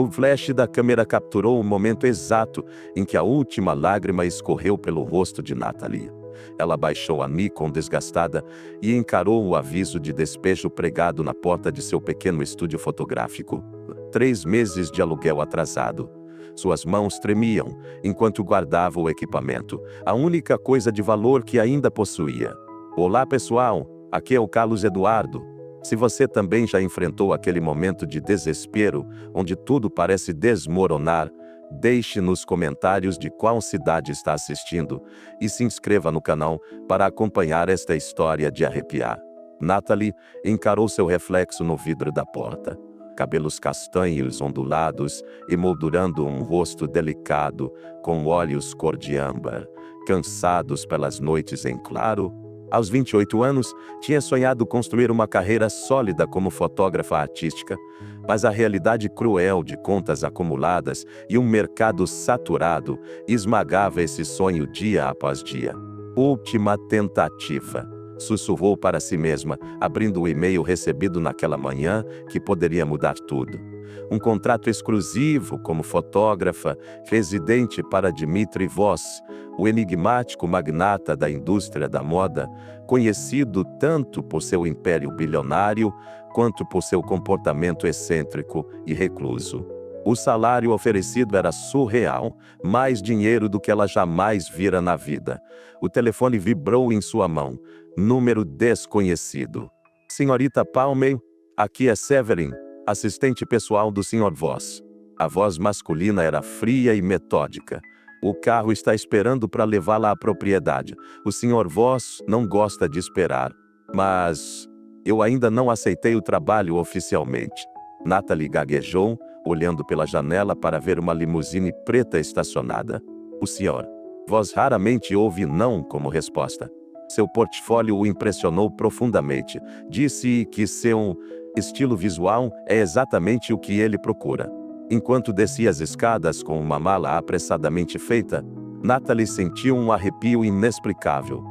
O flash da câmera capturou o momento exato em que a última lágrima escorreu pelo rosto de Natalie. Ela baixou a Nikon desgastada e encarou o aviso de despejo pregado na porta de seu pequeno estúdio fotográfico. 3 meses de aluguel atrasado. Suas mãos tremiam enquanto guardava o equipamento, a única coisa de valor que ainda possuía. Olá pessoal, aqui é o Carlos Eduardo. Se você também já enfrentou aquele momento de desespero, onde tudo parece desmoronar, deixe nos comentários de qual cidade está assistindo e se inscreva no canal para acompanhar esta história de arrepiar. Natalie encarou seu reflexo no vidro da porta. Cabelos castanhos ondulados, emoldurando um rosto delicado, com olhos cor de âmbar, cansados pelas noites em claro. Aos 28 anos, tinha sonhado construir uma carreira sólida como fotógrafa artística, mas a realidade cruel de contas acumuladas e um mercado saturado esmagava esse sonho dia após dia. Última tentativa, sussurrou para si mesma, abrindo o e-mail recebido naquela manhã que poderia mudar tudo. Um contrato exclusivo como fotógrafa, residente para Dmitry Voss, o enigmático magnata da indústria da moda, conhecido tanto por seu império bilionário quanto por seu comportamento excêntrico e recluso. O salário oferecido era surreal, mais dinheiro do que ela jamais vira na vida. O telefone vibrou em sua mão. Número desconhecido. Senhorita Palmer, aqui é Severin, assistente pessoal do Sr. Voss. A voz masculina era fria e metódica. O carro está esperando para levá-la à propriedade. O Sr. Voss não gosta de esperar. Mas eu ainda não aceitei o trabalho oficialmente. Natalie gaguejou, olhando pela janela para ver uma limusine preta estacionada. O Sr. Voss raramente ouve não como resposta. Seu portfólio o impressionou profundamente. Disse que seu estilo visual é exatamente o que ele procura. Enquanto descia as escadas com uma mala apressadamente feita, Natalie sentiu um arrepio inexplicável.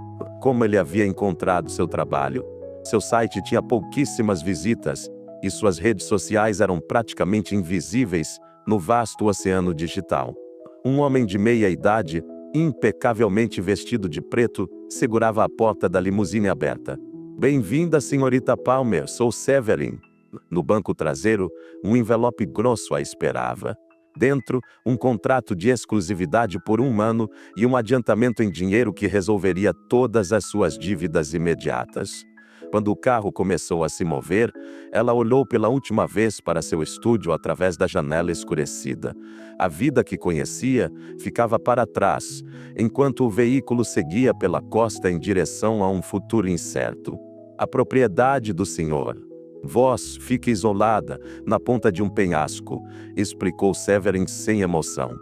Como ele havia encontrado seu trabalho? Seu site tinha pouquíssimas visitas e suas redes sociais eram praticamente invisíveis no vasto oceano digital. Um homem de meia idade, impecavelmente vestido de preto, segurava a porta da limusine aberta. Bem-vinda, senhorita Palmer, sou Severin. No banco traseiro, um envelope grosso a esperava. Dentro, um contrato de exclusividade por 1 ano e um adiantamento em dinheiro que resolveria todas as suas dívidas imediatas. Quando o carro começou a se mover, ela olhou pela última vez para seu estúdio através da janela escurecida. A vida que conhecia ficava para trás, enquanto o veículo seguia pela costa em direção a um futuro incerto. A propriedade do Sr. Voss fica isolada, na ponta de um penhasco, explicou Severin sem emoção.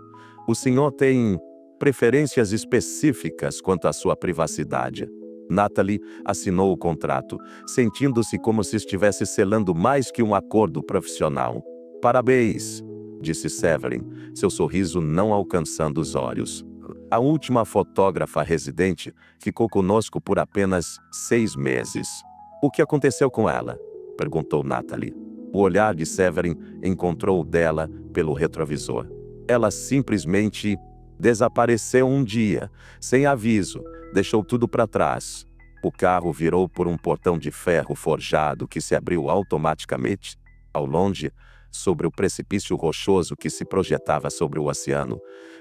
O senhor tem preferências específicas quanto à sua privacidade. Natalie assinou o contrato, sentindo-se como se estivesse selando mais que um acordo profissional. Parabéns, disse Severin, seu sorriso não alcançando os olhos. A última fotógrafa residente ficou conosco por apenas 6 meses. O que aconteceu com ela? Perguntou Natalie. O olhar de Severin encontrou o dela pelo retrovisor. Ela simplesmente desapareceu um dia, sem aviso, deixou tudo para trás. O carro virou por um portão de ferro forjado que se abriu automaticamente. Ao longe, sobre o precipício rochoso que se projetava sobre o oceano,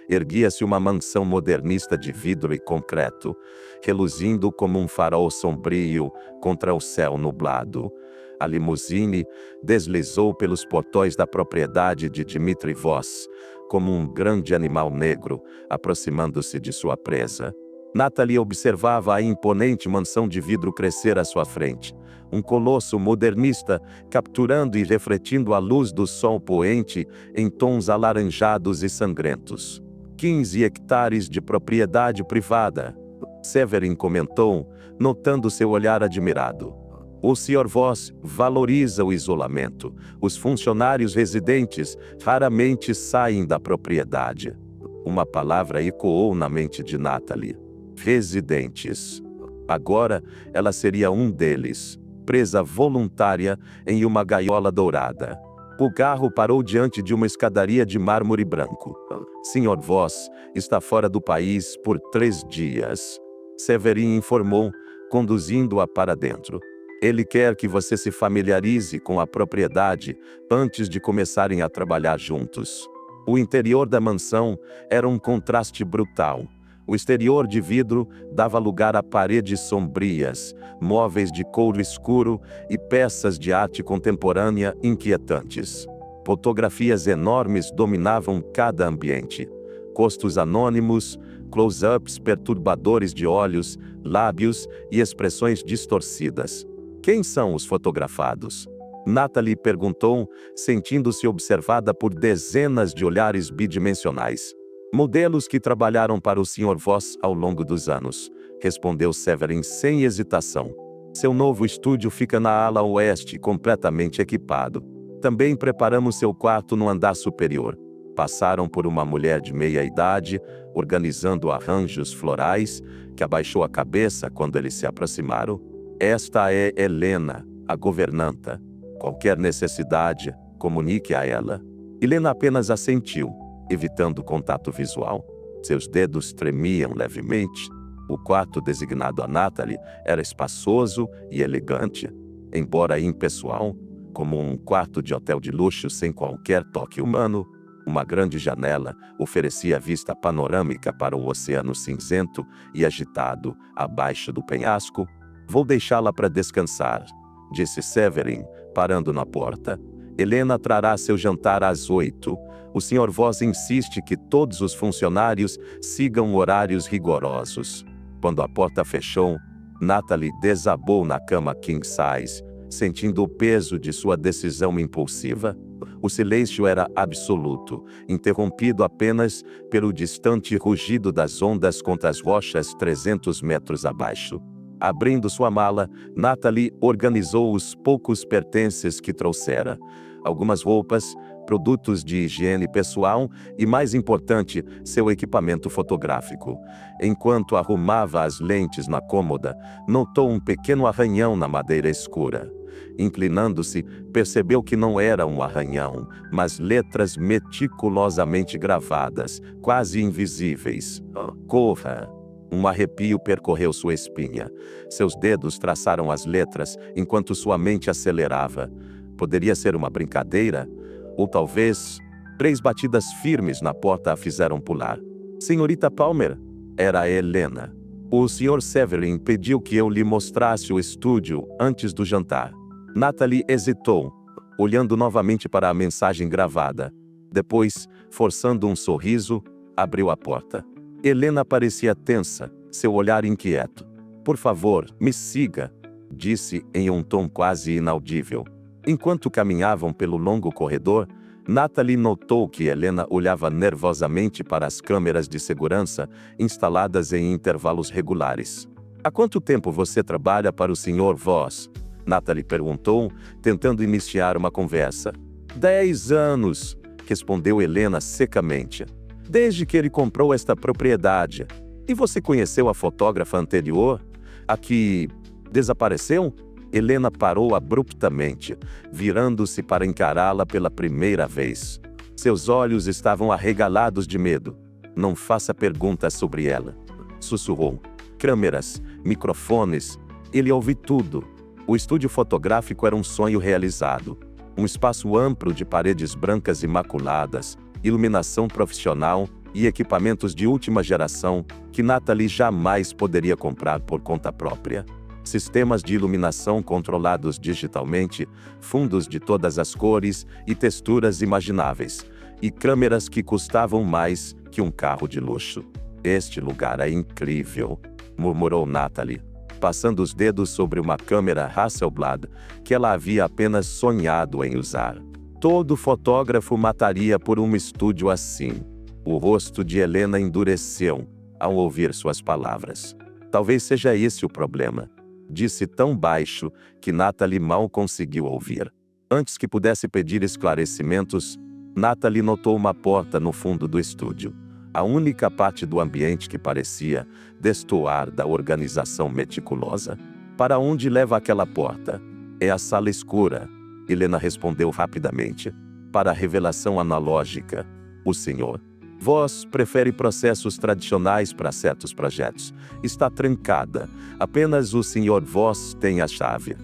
erguia-se uma mansão modernista de vidro e concreto, reluzindo como um farol sombrio contra o céu nublado. A limusine deslizou pelos portões da propriedade de Dmitry Voss, como um grande animal negro, aproximando-se de sua presa. Natalie observava a imponente mansão de vidro crescer à sua frente. Um colosso modernista, capturando e refletindo a luz do sol poente em tons alaranjados e sangrentos. 15 hectares de propriedade privada, Severin comentou, notando seu olhar admirado. O Sr. Voss valoriza o isolamento. Os funcionários residentes raramente saem da propriedade. Uma palavra ecoou na mente de Natalie. Residentes. Agora, ela seria um deles, presa voluntária em uma gaiola dourada. O carro parou diante de uma escadaria de mármore branco. Sr. Voss está fora do país por 3 dias. Severin informou, conduzindo-a para dentro. Ele quer que você se familiarize com a propriedade antes de começarem a trabalhar juntos. O interior da mansão era um contraste brutal. O exterior de vidro dava lugar a paredes sombrias, móveis de couro escuro e peças de arte contemporânea inquietantes. Fotografias enormes dominavam cada ambiente. Rostos anônimos, close-ups perturbadores de olhos, lábios e expressões distorcidas. Quem são os fotografados? Natalie perguntou, sentindo-se observada por dezenas de olhares bidimensionais. Modelos que trabalharam para o Sr. Voss ao longo dos anos, respondeu Severin sem hesitação. Seu novo estúdio fica na ala oeste, completamente equipado. Também preparamos seu quarto no andar superior. Passaram por uma mulher de meia-idade, organizando arranjos florais, que abaixou a cabeça quando eles se aproximaram. Esta é Helena, a governanta. Qualquer necessidade, comunique a ela. Helena apenas assentiu, evitando contato visual. Seus dedos tremiam levemente. O quarto designado a Natalie era espaçoso e elegante, embora impessoal, como um quarto de hotel de luxo sem qualquer toque humano. Uma grande janela oferecia vista panorâmica para o oceano cinzento e agitado abaixo do penhasco. Vou deixá-la para descansar, disse Severin, parando na porta. Helena trará seu jantar às 8. O Sr. Voss insiste que todos os funcionários sigam horários rigorosos. Quando a porta fechou, Natalie desabou na cama king size, sentindo o peso de sua decisão impulsiva. O silêncio era absoluto, interrompido apenas pelo distante rugido das ondas contra as rochas 300 metros abaixo. Abrindo sua mala, Natalie organizou os poucos pertences que trouxera. Algumas roupas, produtos de higiene pessoal e, mais importante, seu equipamento fotográfico. Enquanto arrumava as lentes na cômoda, notou um pequeno arranhão na madeira escura. Inclinando-se, percebeu que não era um arranhão, mas letras meticulosamente gravadas, quase invisíveis. Corra! Um arrepio percorreu sua espinha. Seus dedos traçaram as letras enquanto sua mente acelerava. Poderia ser uma brincadeira? Ou talvez... 3 batidas firmes na porta a fizeram pular. Senhorita Palmer? Era a Helena. O Sr. Severin pediu que eu lhe mostrasse o estúdio antes do jantar. Natalie hesitou, olhando novamente para a mensagem gravada. Depois, forçando um sorriso, abriu a porta. Helena parecia tensa, seu olhar inquieto. Por favor, me siga, disse em um tom quase inaudível. Enquanto caminhavam pelo longo corredor, Natalie notou que Helena olhava nervosamente para as câmeras de segurança instaladas em intervalos regulares. Há quanto tempo você trabalha para o Sr. Voss? Natalie perguntou, tentando iniciar uma conversa. 10 anos, respondeu Helena secamente. Desde que ele comprou esta propriedade. E você conheceu a fotógrafa anterior? A que desapareceu? Helena parou abruptamente, virando-se para encará-la pela primeira vez. Seus olhos estavam arregalados de medo. Não faça perguntas sobre ela, sussurrou. Câmeras, microfones, ele ouviu tudo. O estúdio fotográfico era um sonho realizado. Um espaço amplo de paredes brancas imaculadas, iluminação profissional e equipamentos de última geração que Natalie jamais poderia comprar por conta própria. Sistemas de iluminação controlados digitalmente, fundos de todas as cores e texturas imagináveis, e câmeras que custavam mais que um carro de luxo. Este lugar é incrível, murmurou Natalie, passando os dedos sobre uma câmera Hasselblad que ela havia apenas sonhado em usar. Todo fotógrafo mataria por um estúdio assim. O rosto de Helena endureceu ao ouvir suas palavras. Talvez seja esse o problema, disse tão baixo que Natalie mal conseguiu ouvir. Antes que pudesse pedir esclarecimentos, Natalie notou uma porta no fundo do estúdio. A única parte do ambiente que parecia destoar da organização meticulosa. Para onde leva aquela porta? É a sala escura. Helena respondeu rapidamente. para a revelação analógica. O Sr. Voss prefere processos tradicionais para certos projetos. Está trancada. Apenas o Sr. Voss tem a chave.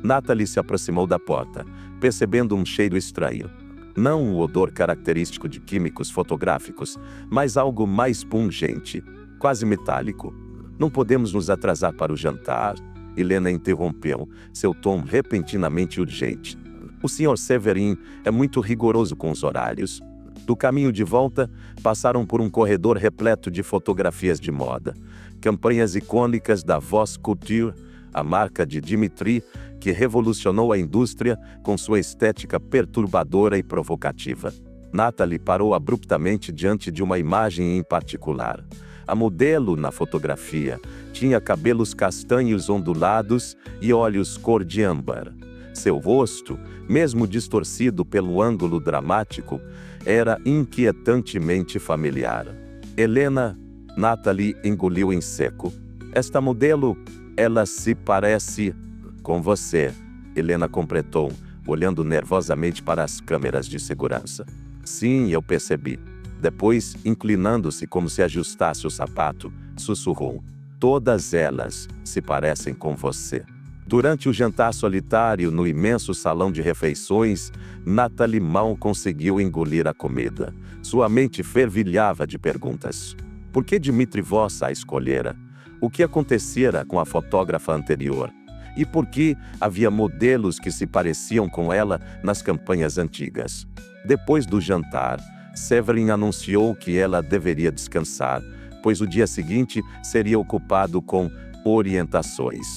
Natalie se aproximou da porta, percebendo um cheiro estranho. Não o odor característico de químicos fotográficos, mas algo mais pungente, quase metálico. Não podemos nos atrasar para o jantar, Helena interrompeu, seu tom repentinamente urgente. O Sr. Severin é muito rigoroso com os horários. Do caminho de volta, passaram por um corredor repleto de fotografias de moda, campanhas icônicas da Voss Couture, a marca de Dimitri, que revolucionou a indústria com sua estética perturbadora e provocativa. Natalie parou abruptamente diante de uma imagem em particular. A modelo na fotografia tinha cabelos castanhos ondulados e olhos cor de âmbar. Seu rosto, mesmo distorcido pelo ângulo dramático, era inquietantemente familiar. Helena, Natalie engoliu em seco. Esta modelo, ela se parece com você, Helena completou, olhando nervosamente para as câmeras de segurança. Sim, eu percebi. Depois, inclinando-se como se ajustasse o sapato, sussurrou. Todas elas se parecem com você. Durante o jantar solitário no imenso salão de refeições, Natalie mal conseguiu engolir a comida. Sua mente fervilhava de perguntas. Por que Dimitri Voss a escolhera? O que acontecera com a fotógrafa anterior? E por que havia modelos que se pareciam com ela nas campanhas antigas? Depois do jantar, Severin anunciou que ela deveria descansar, pois o dia seguinte seria ocupado com orientações.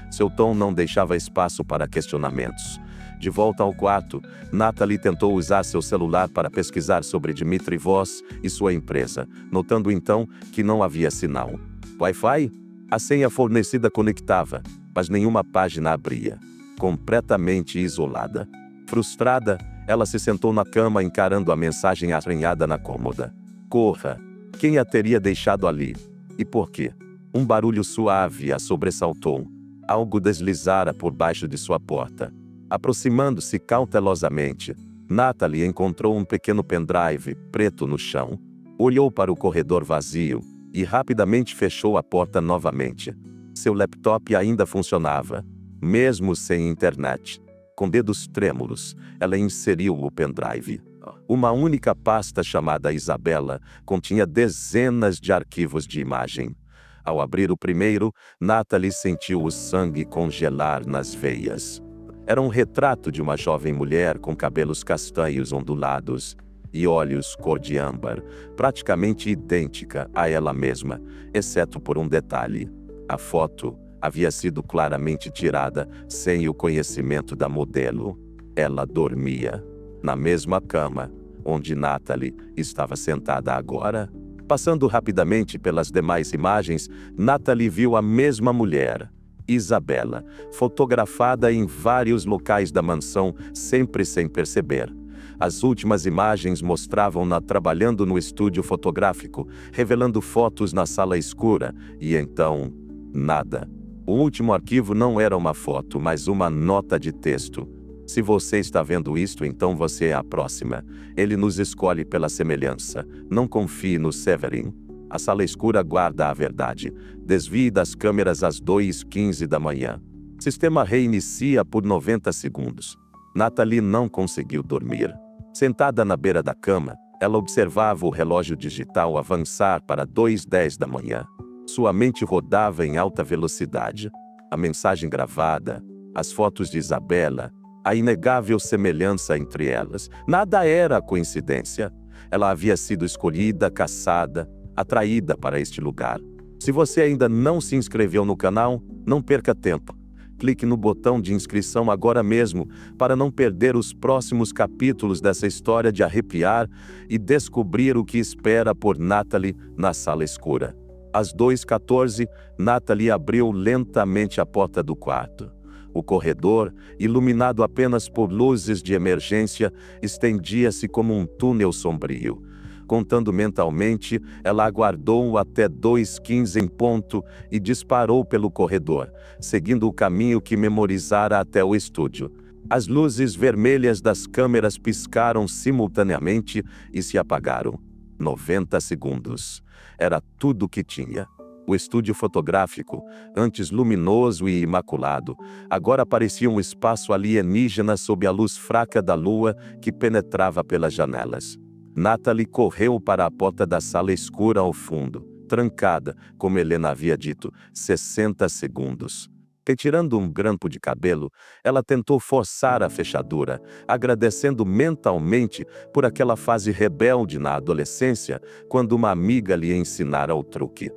Seu tom não deixava espaço para questionamentos. De volta ao quarto, Natalie tentou usar seu celular para pesquisar sobre Dimitri Voss e sua empresa, notando então que não havia sinal. Wi-Fi? A senha fornecida conectava, mas nenhuma página abria. Completamente isolada. Frustrada, ela se sentou na cama encarando a mensagem arranhada na cômoda. Corra! Quem a teria deixado ali? E por quê? Um barulho suave a sobressaltou. Algo deslizara por baixo de sua porta. Aproximando-se cautelosamente, Natalie encontrou um pequeno pendrive preto no chão. Olhou para o corredor vazio e rapidamente fechou a porta novamente. Seu laptop ainda funcionava, mesmo sem internet. Com dedos trêmulos, ela inseriu o pendrive. Uma única pasta chamada Isabela continha dezenas de arquivos de imagem. Ao abrir o primeiro, Natalie sentiu o sangue congelar nas veias. Era um retrato de uma jovem mulher com cabelos castanhos ondulados e olhos cor de âmbar, praticamente idêntica a ela mesma, exceto por um detalhe. A foto havia sido claramente tirada sem o conhecimento da modelo. Ela dormia na mesma cama onde Natalie estava sentada agora. Passando rapidamente pelas demais imagens, Natalie viu a mesma mulher, Isabela, fotografada em vários locais da mansão, sempre sem perceber. As últimas imagens mostravam-na trabalhando no estúdio fotográfico, revelando fotos na sala escura, e então, nada. O último arquivo não era uma foto, mas uma nota de texto. Se você está vendo isto, então você é a próxima. Ele nos escolhe pela semelhança. Não confie no Severin. A sala escura guarda a verdade. Desvie das câmeras às 2h15 da manhã. Sistema reinicia por 90 segundos. Natalie não conseguiu dormir. Sentada na beira da cama, ela observava o relógio digital avançar para 2h10 da manhã. Sua mente rodava em alta velocidade. A mensagem gravada, as fotos de Isabela, a inegável semelhança entre elas. Nada era coincidência. Ela havia sido escolhida, caçada, atraída para este lugar. Se você ainda não se inscreveu no canal, não perca tempo. Clique no botão de inscrição agora mesmo para não perder os próximos capítulos dessa história de arrepiar e descobrir o que espera por Natalie na sala escura. Às 2h14, Natalie abriu lentamente a porta do quarto. O corredor, iluminado apenas por luzes de emergência, estendia-se como um túnel sombrio. Contando mentalmente, ela aguardou até 2h15 em ponto e disparou pelo corredor, seguindo o caminho que memorizara até o estúdio. As luzes vermelhas das câmeras piscaram simultaneamente e se apagaram. 90 segundos. Era tudo o que tinha. O estúdio fotográfico, antes luminoso e imaculado, agora parecia um espaço alienígena sob a luz fraca da lua que penetrava pelas janelas. Natalie correu para a porta da sala escura ao fundo, trancada, como Helena havia dito, 60 segundos. Retirando um grampo de cabelo, ela tentou forçar a fechadura, agradecendo mentalmente por aquela fase rebelde na adolescência, quando uma amiga lhe ensinara o truque.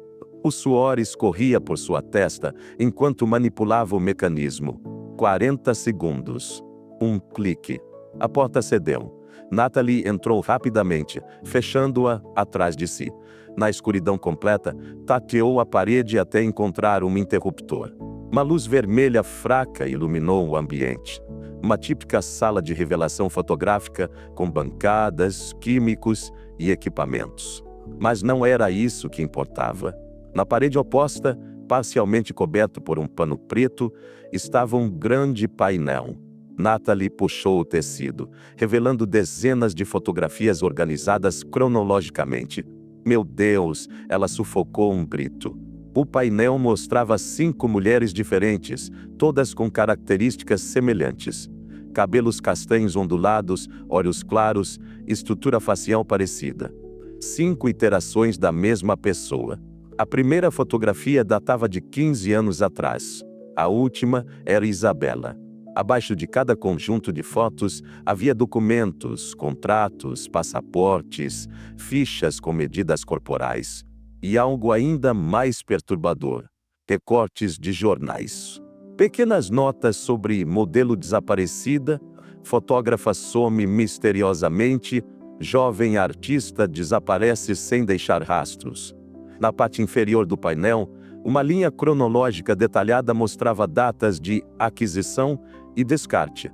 O suor escorria por sua testa enquanto manipulava o mecanismo. 40 segundos. Um clique. A porta cedeu. Natalie entrou rapidamente, fechando-a atrás de si. Na escuridão completa, tateou a parede até encontrar um interruptor. Uma luz vermelha fraca iluminou o ambiente. Uma típica sala de revelação fotográfica com bancadas, químicos e equipamentos. Mas não era isso que importava. Na parede oposta, parcialmente coberto por um pano preto, estava um grande painel. Natalie puxou o tecido, revelando dezenas de fotografias organizadas cronologicamente. Meu Deus! Ela sufocou um grito. O painel mostrava 5 mulheres diferentes, todas com características semelhantes. Cabelos castanhos ondulados, olhos claros, estrutura facial parecida. 5 iterações da mesma pessoa. A primeira fotografia datava de 15 anos atrás. A última era Isabela. Abaixo de cada conjunto de fotos havia documentos, contratos, passaportes, fichas com medidas corporais. E algo ainda mais perturbador: recortes de jornais. Pequenas notas sobre modelo desaparecida, fotógrafa some misteriosamente, jovem artista desaparece sem deixar rastros. Na parte inferior do painel, uma linha cronológica detalhada mostrava datas de aquisição e descarte.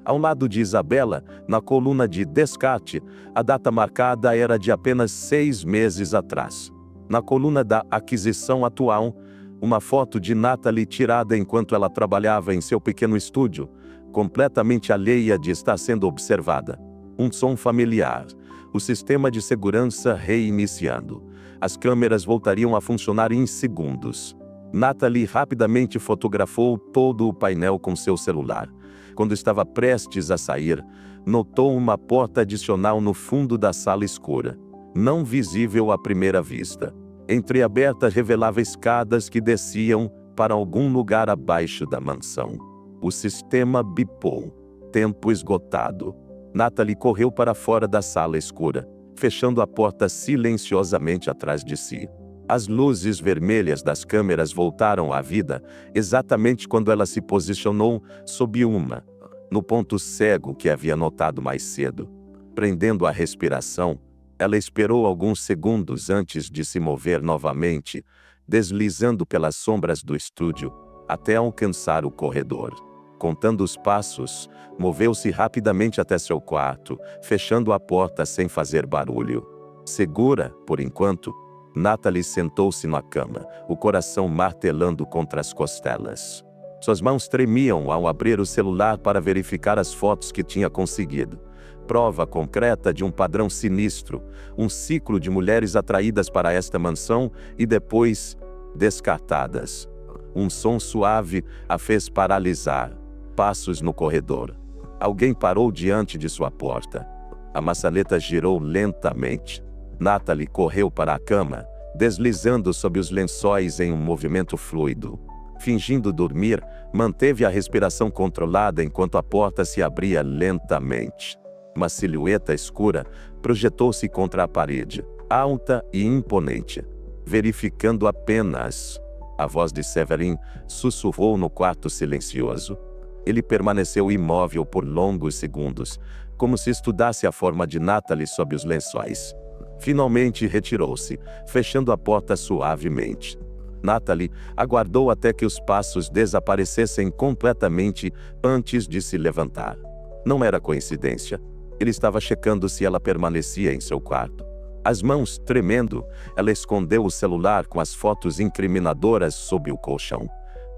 Ao lado de Isabela, na coluna de descarte, a data marcada era de apenas 6 meses atrás. Na coluna da aquisição atual, uma foto de Natalie tirada enquanto ela trabalhava em seu pequeno estúdio, completamente alheia de estar sendo observada. Um som familiar. O sistema de segurança reiniciando. As câmeras voltariam a funcionar em segundos. Natalie rapidamente fotografou todo o painel com seu celular. Quando estava prestes a sair, notou uma porta adicional no fundo da sala escura, não visível à primeira vista. Entreaberta revelava escadas que desciam para algum lugar abaixo da mansão. O sistema bipou. Tempo esgotado. Natalie correu para fora da sala escura, fechando a porta silenciosamente atrás de si. As luzes vermelhas das câmeras voltaram à vida exatamente quando ela se posicionou sob uma, no ponto cego que havia notado mais cedo. Prendendo a respiração, ela esperou alguns segundos antes de se mover novamente, deslizando pelas sombras do estúdio, até alcançar o corredor. Contando os passos, moveu-se rapidamente até seu quarto, fechando a porta sem fazer barulho. Segura, por enquanto, Natalie sentou-se na cama, o coração martelando contra as costelas. Suas mãos tremiam ao abrir o celular para verificar as fotos que tinha conseguido. Prova concreta de um padrão sinistro, um ciclo de mulheres atraídas para esta mansão e depois descartadas. Um som suave a fez paralisar. Passos no corredor. Alguém parou diante de sua porta. A maçaneta girou lentamente. Natalie correu para a cama, deslizando sob os lençóis em um movimento fluido. Fingindo dormir, manteve a respiração controlada enquanto a porta se abria lentamente. Uma silhueta escura projetou-se contra a parede, alta e imponente. Verificando apenas. A voz de Severin sussurrou no quarto silencioso. Ele permaneceu imóvel por longos segundos, como se estudasse a forma de Natalie sob os lençóis. Finalmente retirou-se, fechando a porta suavemente. Natalie aguardou até que os passos desaparecessem completamente antes de se levantar. Não era coincidência. Ele estava checando se ela permanecia em seu quarto. As mãos tremendo, ela escondeu o celular com as fotos incriminadoras sob o colchão.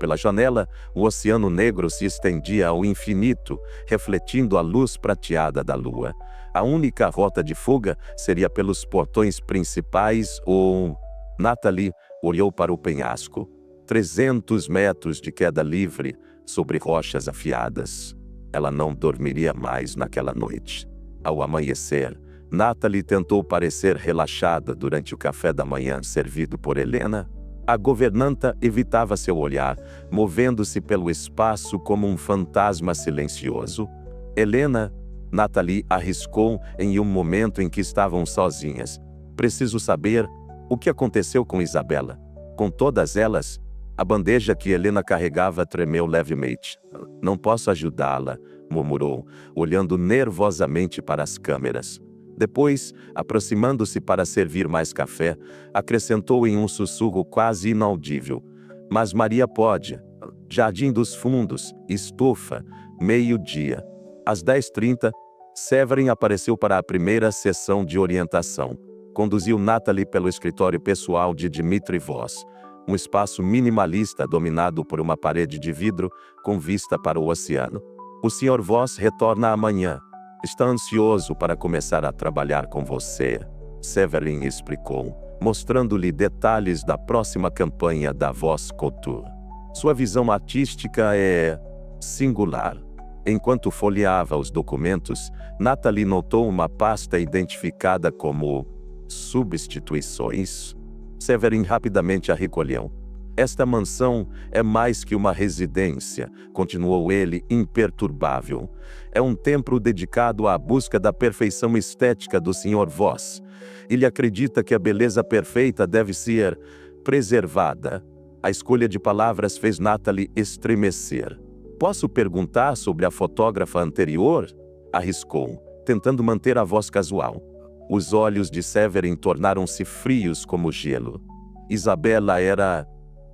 Pela janela, o Oceano Negro se estendia ao infinito, refletindo a luz prateada da lua. A única rota de fuga seria pelos portões principais ou... Natalie olhou para o penhasco. 300 metros de queda livre sobre rochas afiadas. Ela não dormiria mais naquela noite. Ao amanhecer, Natalie tentou parecer relaxada durante o café da manhã servido por Helena. A governanta evitava seu olhar, movendo-se pelo espaço como um fantasma silencioso. Helena, Natalie arriscou em um momento em que estavam sozinhas. Preciso saber o que aconteceu com Isabela. Com todas elas, a bandeja que Helena carregava tremeu levemente. Não posso ajudá-la, murmurou, olhando nervosamente para as câmeras. Depois, aproximando-se para servir mais café, acrescentou em um sussurro quase inaudível: mas Maria pode. Jardim dos Fundos, estufa, meio-dia. Às 10h30, Severin apareceu para a primeira sessão de orientação. Conduziu Natalie pelo escritório pessoal de Dmitri Voss, um espaço minimalista dominado por uma parede de vidro com vista para o oceano. O Sr. Voss retorna amanhã. Está ansioso para começar a trabalhar com você, Severin explicou, mostrando-lhe detalhes da próxima campanha da Voss Couture. Sua visão artística é singular. Enquanto folheava os documentos, Natalie notou uma pasta identificada como substituições. Severin rapidamente a recolheu. Esta mansão é mais que uma residência, continuou ele imperturbável. É um templo dedicado à busca da perfeição estética do Sr. Voss. Ele acredita que a beleza perfeita deve ser preservada. A escolha de palavras fez Natalie estremecer. Posso perguntar sobre a fotógrafa anterior? Arriscou, tentando manter a voz casual. Os olhos de Severin tornaram-se frios como gelo. Isabela era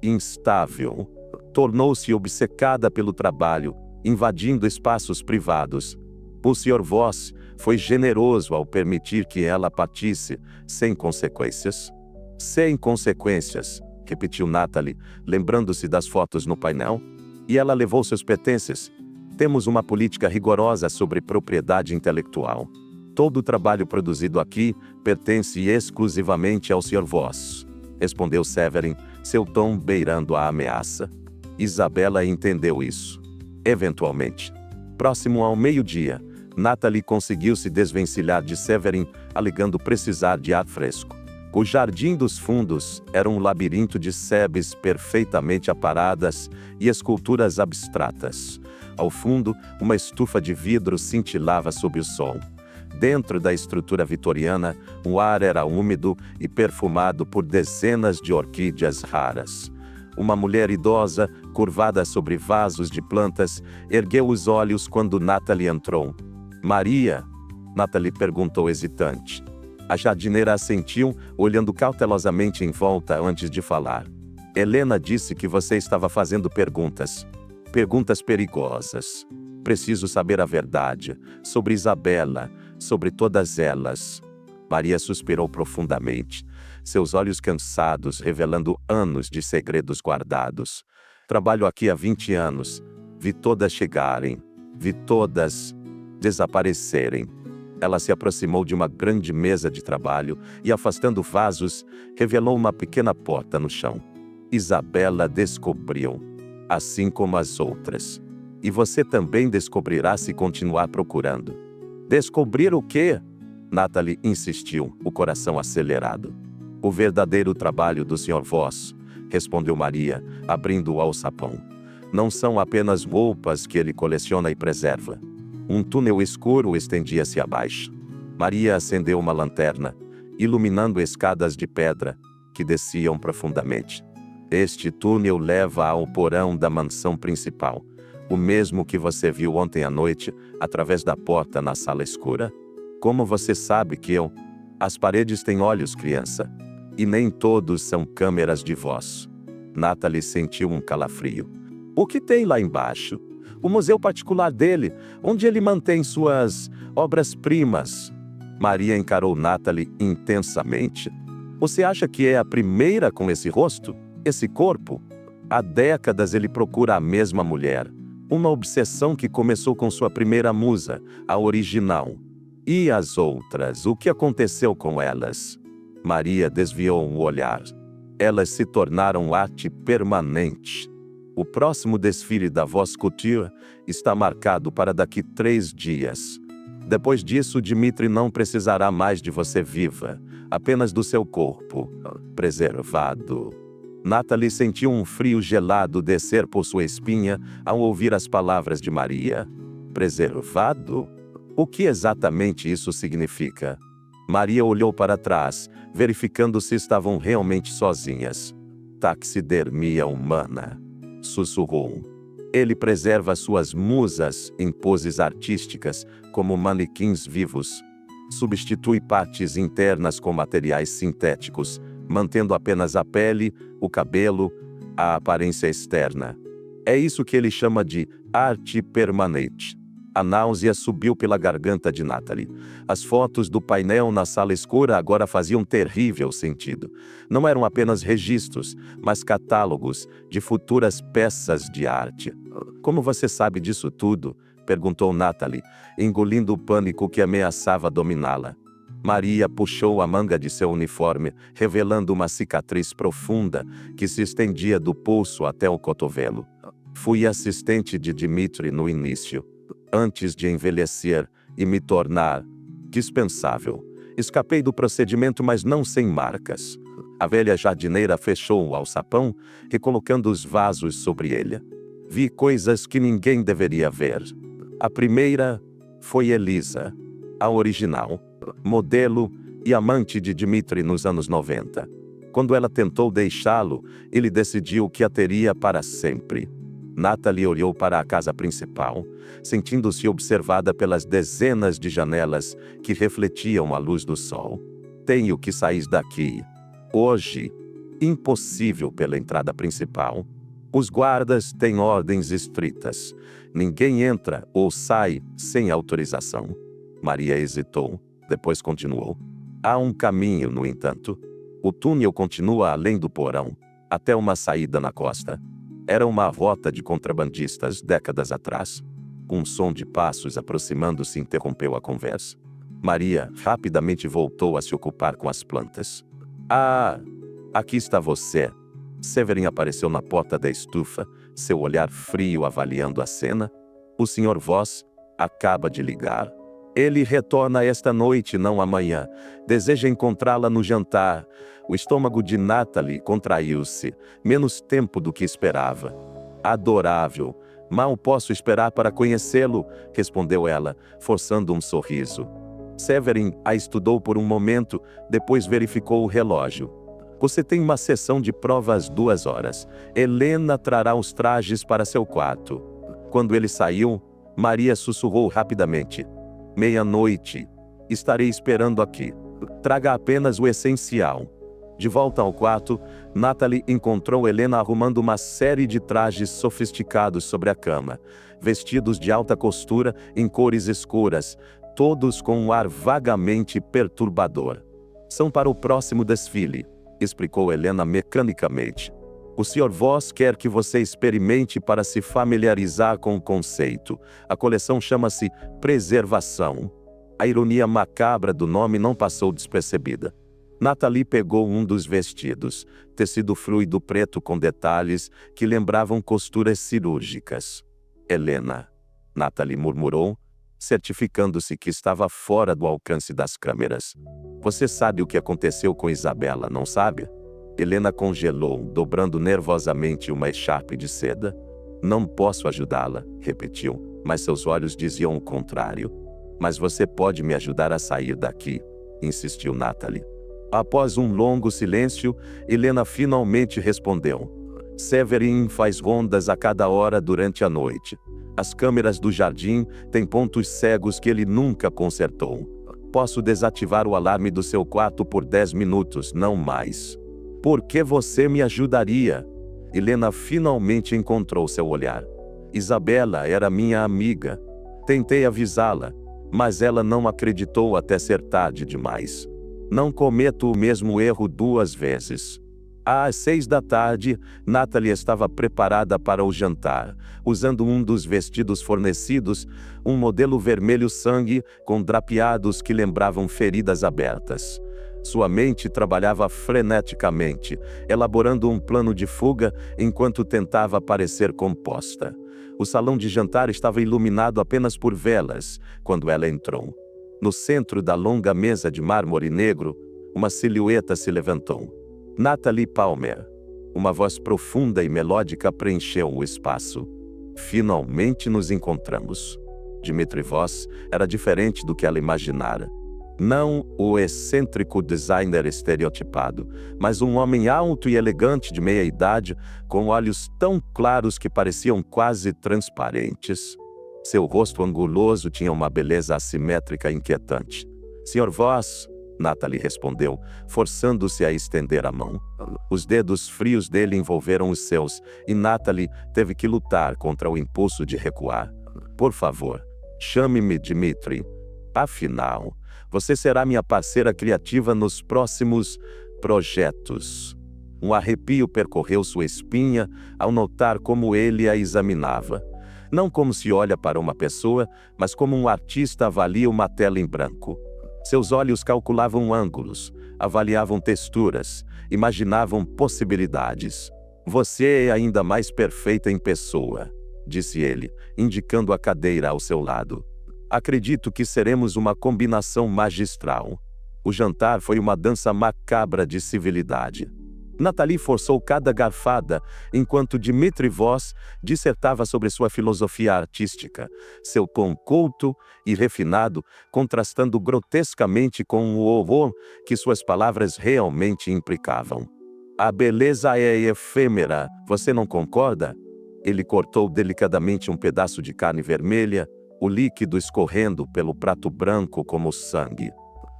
instável. Tornou-se obcecada pelo trabalho, invadindo espaços privados. O Sr. Voss foi generoso ao permitir que ela partisse sem consequências. Sem consequências, repetiu Natalie, lembrando-se das fotos no painel. E ela levou seus pertences. Temos uma política rigorosa sobre propriedade intelectual. Todo o trabalho produzido aqui pertence exclusivamente ao Sr. Voss, respondeu Severin, seu tom beirando a ameaça. Isabela entendeu isso. Eventualmente. Próximo ao meio-dia, Natalie conseguiu se desvencilhar de Severin, alegando precisar de ar fresco. O Jardim dos Fundos era um labirinto de sebes perfeitamente aparadas e esculturas abstratas. Ao fundo, uma estufa de vidro cintilava sob o sol. Dentro da estrutura vitoriana, o ar era úmido e perfumado por dezenas de orquídeas raras. Uma mulher idosa, curvada sobre vasos de plantas, ergueu os olhos quando Natalie entrou. Maria? Natalie perguntou hesitante. A jardineira assentiu, olhando cautelosamente em volta antes de falar. Helena disse que você estava fazendo perguntas. Perguntas perigosas. Preciso saber a verdade. Sobre Isabela. Sobre todas elas. Maria suspirou profundamente. Seus olhos cansados, revelando anos de segredos guardados. Trabalho aqui há 20 anos. Vi todas chegarem. Vi todas desaparecerem. Ela se aproximou de uma grande mesa de trabalho e, afastando vasos, revelou uma pequena porta no chão. Isabela descobriu, assim como as outras. E você também descobrirá se continuar procurando. Descobrir o quê? Natalie insistiu, o coração acelerado. O verdadeiro trabalho do Sr. Voss, respondeu Maria, abrindo o alçapão. Não são apenas roupas que ele coleciona e preserva. Um túnel escuro estendia-se abaixo. Maria acendeu uma lanterna, iluminando escadas de pedra que desciam profundamente. Este túnel leva ao porão da mansão principal, o mesmo que você viu ontem à noite, através da porta na sala escura. Como você sabe que eu... As paredes têm olhos, criança. E nem todos são câmeras de voz. Natalie sentiu um calafrio. O que tem lá embaixo? O museu particular dele, onde ele mantém suas obras-primas. Maria encarou Natalie intensamente. Você acha que é a primeira com esse rosto? Esse corpo? Há décadas ele procura a mesma mulher. Uma obsessão que começou com sua primeira musa, a original. E as outras, o que aconteceu com elas? Maria desviou o olhar. Elas se tornaram arte permanente. O próximo desfile da Voz Couture está marcado para daqui 3 dias. Depois disso, Dmitri não precisará mais de você viva, apenas do seu corpo, preservado. Natalie sentiu um frio gelado descer por sua espinha ao ouvir as palavras de Maria. Preservado? O que exatamente isso significa? Maria olhou para trás, verificando se estavam realmente sozinhas. Taxidermia humana, sussurrou. Ele preserva suas musas em poses artísticas, como manequins vivos. Substitui partes internas com materiais sintéticos, mantendo apenas a pele, o cabelo, a aparência externa. É isso que ele chama de arte permanente. A náusea subiu pela garganta de Natalie. As fotos do painel na sala escura agora faziam terrível sentido. Não eram apenas registros, mas catálogos de futuras peças de arte. Como você sabe disso tudo? Perguntou Natalie, engolindo o pânico que ameaçava dominá-la. Maria puxou a manga de seu uniforme, revelando uma cicatriz profunda que se estendia do pulso até o cotovelo. Fui assistente de Dmitri no início, antes de envelhecer e me tornar dispensável. Escapei do procedimento, mas não sem marcas. A velha jardineira fechou o alçapão, recolocando os vasos sobre ele. Vi coisas que ninguém deveria ver. A primeira foi Elisa, a original, modelo e amante de Dmitri nos anos 90. Quando ela tentou deixá-lo, ele decidiu que a teria para sempre. Natalie olhou para a casa principal, sentindo-se observada pelas dezenas de janelas que refletiam a luz do sol. Tenho que sair daqui. Hoje. Impossível pela entrada principal. Os guardas têm ordens estritas. Ninguém entra ou sai sem autorização. Maria hesitou, depois continuou. Há um caminho, no entanto. O túnel continua além do porão, até uma saída na costa. Era uma rota de contrabandistas décadas atrás. Um som de passos aproximando-se interrompeu a conversa. Maria rapidamente voltou a se ocupar com as plantas. Ah, aqui está você. Severin apareceu na porta da estufa, seu olhar frio avaliando a cena. O Sr. Voss acaba de ligar. Ele retorna esta noite, não amanhã. Deseja encontrá-la no jantar. O estômago de Natalie contraiu-se, menos tempo do que esperava. Adorável. Mal posso esperar para conhecê-lo, respondeu ela, forçando um sorriso. Severin a estudou por um momento, depois verificou o relógio. Você tem uma sessão de prova às 2 horas. Helena trará os trajes para seu quarto. Quando ele saiu, Maria sussurrou rapidamente. 00:30. Estarei esperando aqui. Traga apenas o essencial. De volta ao quarto, Natalie encontrou Helena arrumando uma série de trajes sofisticados sobre a cama. Vestidos de alta costura em cores escuras, todos com um ar vagamente perturbador. São para o próximo desfile, explicou Helena mecanicamente. O Sr. Voss quer que você experimente para se familiarizar com o conceito. A coleção chama-se Preservação. A ironia macabra do nome não passou despercebida. Natalie pegou um dos vestidos, tecido fluido preto com detalhes que lembravam costuras cirúrgicas. Helena, Natalie murmurou, certificando-se que estava fora do alcance das câmeras. Você sabe o que aconteceu com Isabela, não sabe? Helena congelou, dobrando nervosamente uma echarpe de seda. Não posso ajudá-la, repetiu, mas seus olhos diziam o contrário. Mas você pode me ajudar a sair daqui, insistiu Natalie. Após um longo silêncio, Helena finalmente respondeu. Severin faz rondas a cada hora durante a noite. As câmeras do jardim têm pontos cegos que ele nunca consertou. Posso desativar o alarme do seu quarto por 10 minutos, não mais. Por que você me ajudaria? Helena finalmente encontrou seu olhar. Isabela era minha amiga. Tentei avisá-la, mas ela não acreditou até ser tarde demais. Não cometo o mesmo erro 2 vezes. Às 6 da tarde, Natalie estava preparada para o jantar, usando um dos vestidos fornecidos, um modelo vermelho sangue com drapeados que lembravam feridas abertas. Sua mente trabalhava freneticamente, elaborando um plano de fuga enquanto tentava parecer composta. O salão de jantar estava iluminado apenas por velas quando ela entrou. No centro da longa mesa de mármore negro, uma silhueta se levantou. Natalie Palmer. Uma voz profunda e melódica preencheu o espaço. Finalmente nos encontramos. Dmitri Voss era diferente do que ela imaginara. Não o excêntrico designer estereotipado, mas um homem alto e elegante de meia-idade, com olhos tão claros que pareciam quase transparentes. Seu rosto anguloso tinha uma beleza assimétrica inquietante. Sr. Voss, Natalie respondeu, forçando-se a estender a mão. Os dedos frios dele envolveram os seus, e Natalie teve que lutar contra o impulso de recuar. Por favor, chame-me Dmitri. Afinal, você será minha parceira criativa nos próximos projetos. Um arrepio percorreu sua espinha ao notar como ele a examinava. Não como se olha para uma pessoa, mas como um artista avalia uma tela em branco. Seus olhos calculavam ângulos, avaliavam texturas, imaginavam possibilidades. Você é ainda mais perfeita em pessoa, disse ele, indicando a cadeira ao seu lado. Acredito que seremos uma combinação magistral. O jantar foi uma dança macabra de civilidade. Natalie forçou cada garfada, enquanto Dmitri Voss dissertava sobre sua filosofia artística, seu tom culto e refinado, contrastando grotescamente com o horror que suas palavras realmente implicavam. A beleza é efêmera, você não concorda? Ele cortou delicadamente um pedaço de carne vermelha, o líquido escorrendo pelo prato branco como sangue.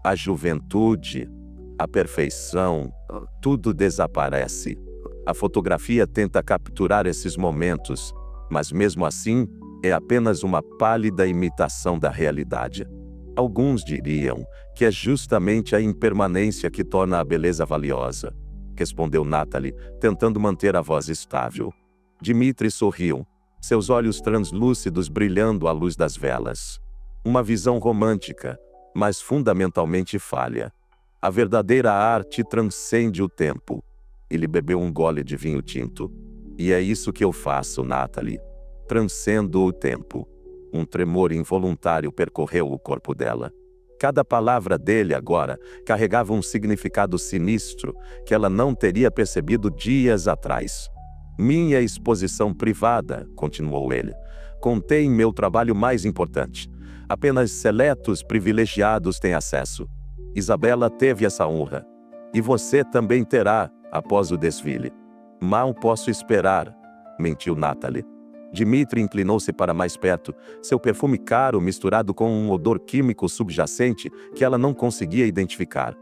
A juventude, a perfeição, tudo desaparece. A fotografia tenta capturar esses momentos, mas mesmo assim, é apenas uma pálida imitação da realidade. Alguns diriam que é justamente a impermanência que torna a beleza valiosa, respondeu Natalie, tentando manter a voz estável. Dmitri sorriu, seus olhos translúcidos brilhando à luz das velas. Uma visão romântica, mas fundamentalmente falha. A verdadeira arte transcende o tempo. Ele bebeu um gole de vinho tinto. E é isso que eu faço, Natalie. Transcendo o tempo. Um tremor involuntário percorreu o corpo dela. Cada palavra dele agora carregava um significado sinistro que ela não teria percebido dias atrás. Minha exposição privada, continuou ele, contém meu trabalho mais importante. Apenas seletos privilegiados têm acesso. Isabela teve essa honra. E você também terá, após o desfile. Mal posso esperar, mentiu Natalie. Dmitri inclinou-se para mais perto, seu perfume caro misturado com um odor químico subjacente que ela não conseguia identificar.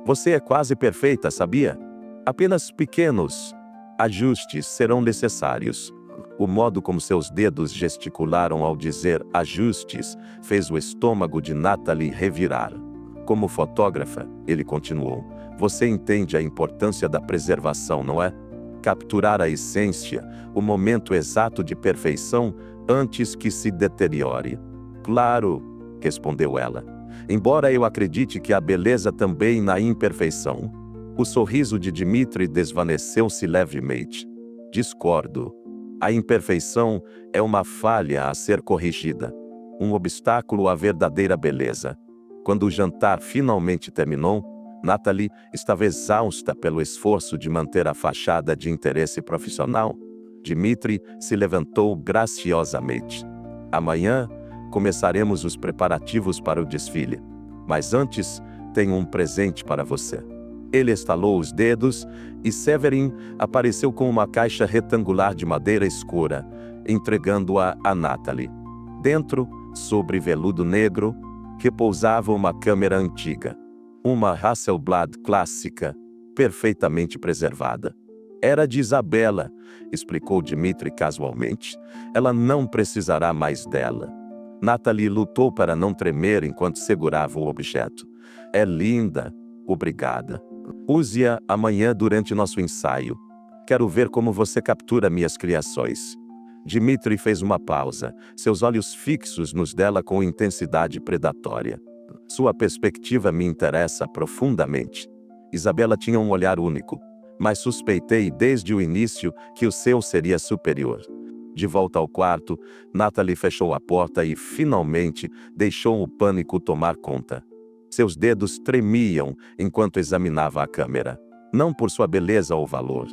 Você é quase perfeita, sabia? Apenas pequenos ajustes serão necessários. O modo como seus dedos gesticularam ao dizer ajustes fez o estômago de Natalie revirar. Como fotógrafa, ele continuou, você entende a importância da preservação, não é? Capturar a essência, o momento exato de perfeição, antes que se deteriore. Claro, respondeu ela, embora eu acredite que há beleza também na imperfeição. O sorriso de Dmitri desvaneceu-se levemente. Discordo. A imperfeição é uma falha a ser corrigida, um obstáculo à verdadeira beleza. Quando o jantar finalmente terminou, Natalie estava exausta pelo esforço de manter a fachada de interesse profissional. Dmitri se levantou graciosamente. Amanhã, começaremos os preparativos para o desfile. Mas antes, tenho um presente para você. Ele estalou os dedos e Severin apareceu com uma caixa retangular de madeira escura, entregando-a a Natalie. Dentro, sobre veludo negro, repousava uma câmera antiga. Uma Hasselblad clássica, perfeitamente preservada. Era de Isabela, explicou Dmitri casualmente. Ela não precisará mais dela. Natalie lutou para não tremer enquanto segurava o objeto. É linda, obrigada. Use-a amanhã durante nosso ensaio. Quero ver como você captura minhas criações. Dmitri fez uma pausa, seus olhos fixos nos dela com intensidade predatória. Sua perspectiva me interessa profundamente. Isabela tinha um olhar único, mas suspeitei desde o início que o seu seria superior. De volta ao quarto, Natalie fechou a porta e, finalmente, deixou o pânico tomar conta. Seus dedos tremiam enquanto examinava a câmera. Não por sua beleza ou valor,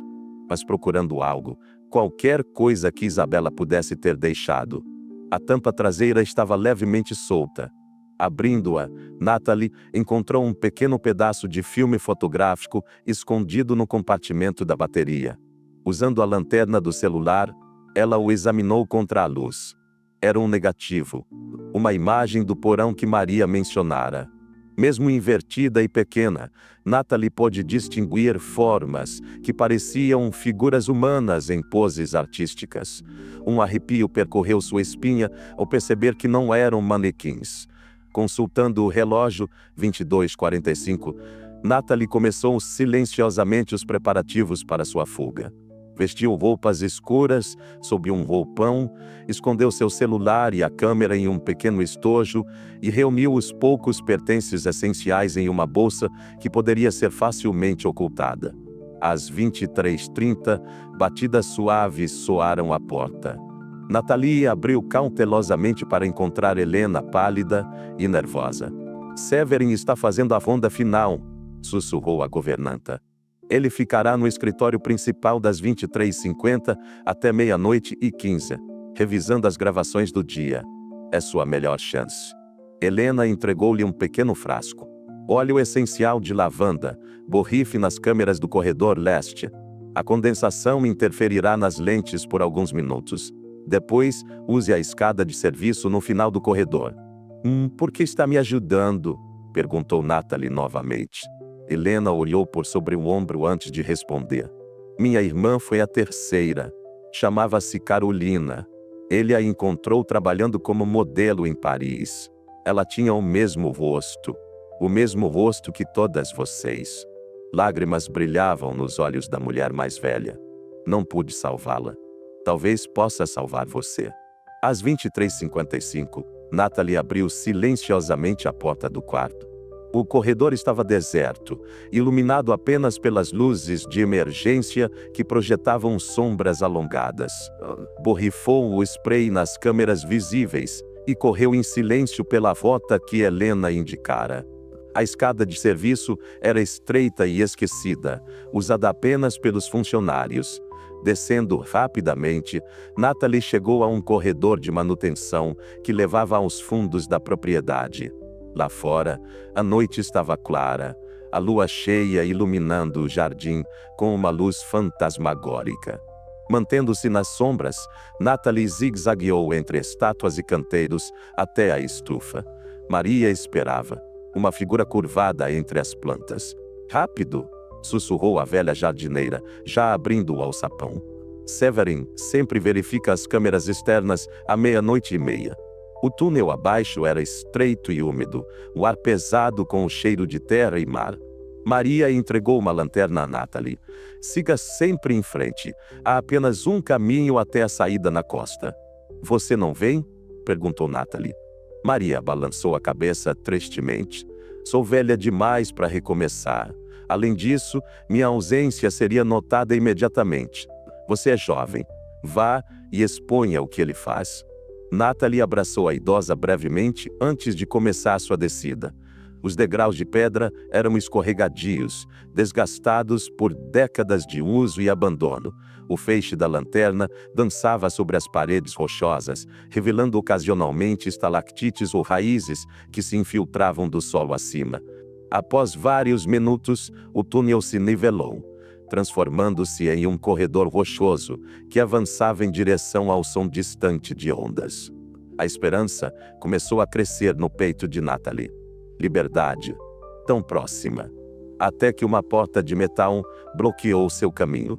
mas procurando algo, qualquer coisa que Isabela pudesse ter deixado. A tampa traseira estava levemente solta. Abrindo-a, Natalie encontrou um pequeno pedaço de filme fotográfico escondido no compartimento da bateria. Usando a lanterna do celular, ela o examinou contra a luz. Era um negativo, uma imagem do porão que Maria mencionara. Mesmo invertida e pequena, Natalie pôde distinguir formas que pareciam figuras humanas em poses artísticas. Um arrepio percorreu sua espinha ao perceber que não eram manequins. Consultando o relógio, 22h45, Natalie começou silenciosamente os preparativos para sua fuga. Vestiu roupas escuras sob um roupão, escondeu seu celular e a câmera em um pequeno estojo e reuniu os poucos pertences essenciais em uma bolsa que poderia ser facilmente ocultada. Às 23h30, batidas suaves soaram à porta. Natalie abriu cautelosamente para encontrar Helena pálida e nervosa. "Severin está fazendo a ronda final", sussurrou a governanta. "Ele ficará no escritório principal das 23h50 até 00h15, revisando as gravações do dia. É sua melhor chance." Helena entregou-lhe um pequeno frasco. "Óleo essencial de lavanda, borrife nas câmeras do corredor leste. A condensação interferirá nas lentes por alguns minutos. Depois, use a escada de serviço no final do corredor." Por que está me ajudando?" perguntou Natalie novamente. Helena olhou por sobre o ombro antes de responder. "Minha irmã foi a terceira. Chamava-se Carolina. Ele a encontrou trabalhando como modelo em Paris. Ela tinha o mesmo rosto que todas vocês." Lágrimas brilhavam nos olhos da mulher mais velha. "Não pude salvá-la. Talvez possa salvar você." Às 23h55, Natalie abriu silenciosamente a porta do quarto. O corredor estava deserto, iluminado apenas pelas luzes de emergência que projetavam sombras alongadas. Borrifou o spray nas câmeras visíveis e correu em silêncio pela rota que Helena indicara. A escada de serviço era estreita e esquecida, usada apenas pelos funcionários. Descendo rapidamente, Natalie chegou a um corredor de manutenção que levava aos fundos da propriedade. Lá fora, a noite estava clara, a lua cheia iluminando o jardim com uma luz fantasmagórica. Mantendo-se nas sombras, Natalie zigue-zagueou entre estátuas e canteiros até a estufa. Maria esperava, uma figura curvada entre as plantas. "Rápido!" sussurrou a velha jardineira, já abrindo o alçapão. "Severin sempre verifica as câmeras externas à 00h30. O túnel abaixo era estreito e úmido, o ar pesado com o cheiro de terra e mar." Maria entregou uma lanterna a Natalie. "Siga sempre em frente. Há apenas um caminho até a saída na costa." "Você não vem?" perguntou Natalie. Maria balançou a cabeça tristemente. "Sou velha demais para recomeçar. Além disso, minha ausência seria notada imediatamente. Você é jovem. Vá e exponha o que ele faz." Natalie abraçou a idosa brevemente antes de começar sua descida. Os degraus de pedra eram escorregadios, desgastados por décadas de uso e abandono. O feixe da lanterna dançava sobre as paredes rochosas, revelando ocasionalmente estalactites ou raízes que se infiltravam do solo acima. Após vários minutos, o túnel se nivelou, transformando-se em um corredor rochoso que avançava em direção ao som distante de ondas. A esperança começou a crescer no peito de Natalie. Liberdade, tão próxima. Até que uma porta de metal bloqueou seu caminho,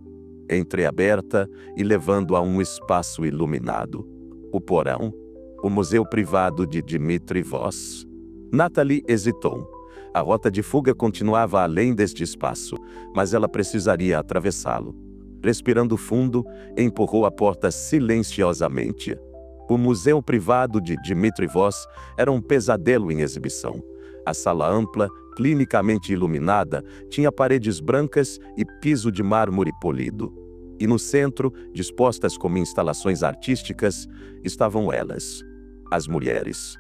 entreaberta e levando a um espaço iluminado. O porão, o museu privado de Dmitri Voss. Natalie hesitou. A rota de fuga continuava além deste espaço, mas ela precisaria atravessá-lo. Respirando fundo, empurrou a porta silenciosamente. O museu privado de Dmitri Voss era um pesadelo em exibição. A sala ampla, clinicamente iluminada, tinha paredes brancas e piso de mármore polido. E no centro, dispostas como instalações artísticas, estavam elas, as mulheres.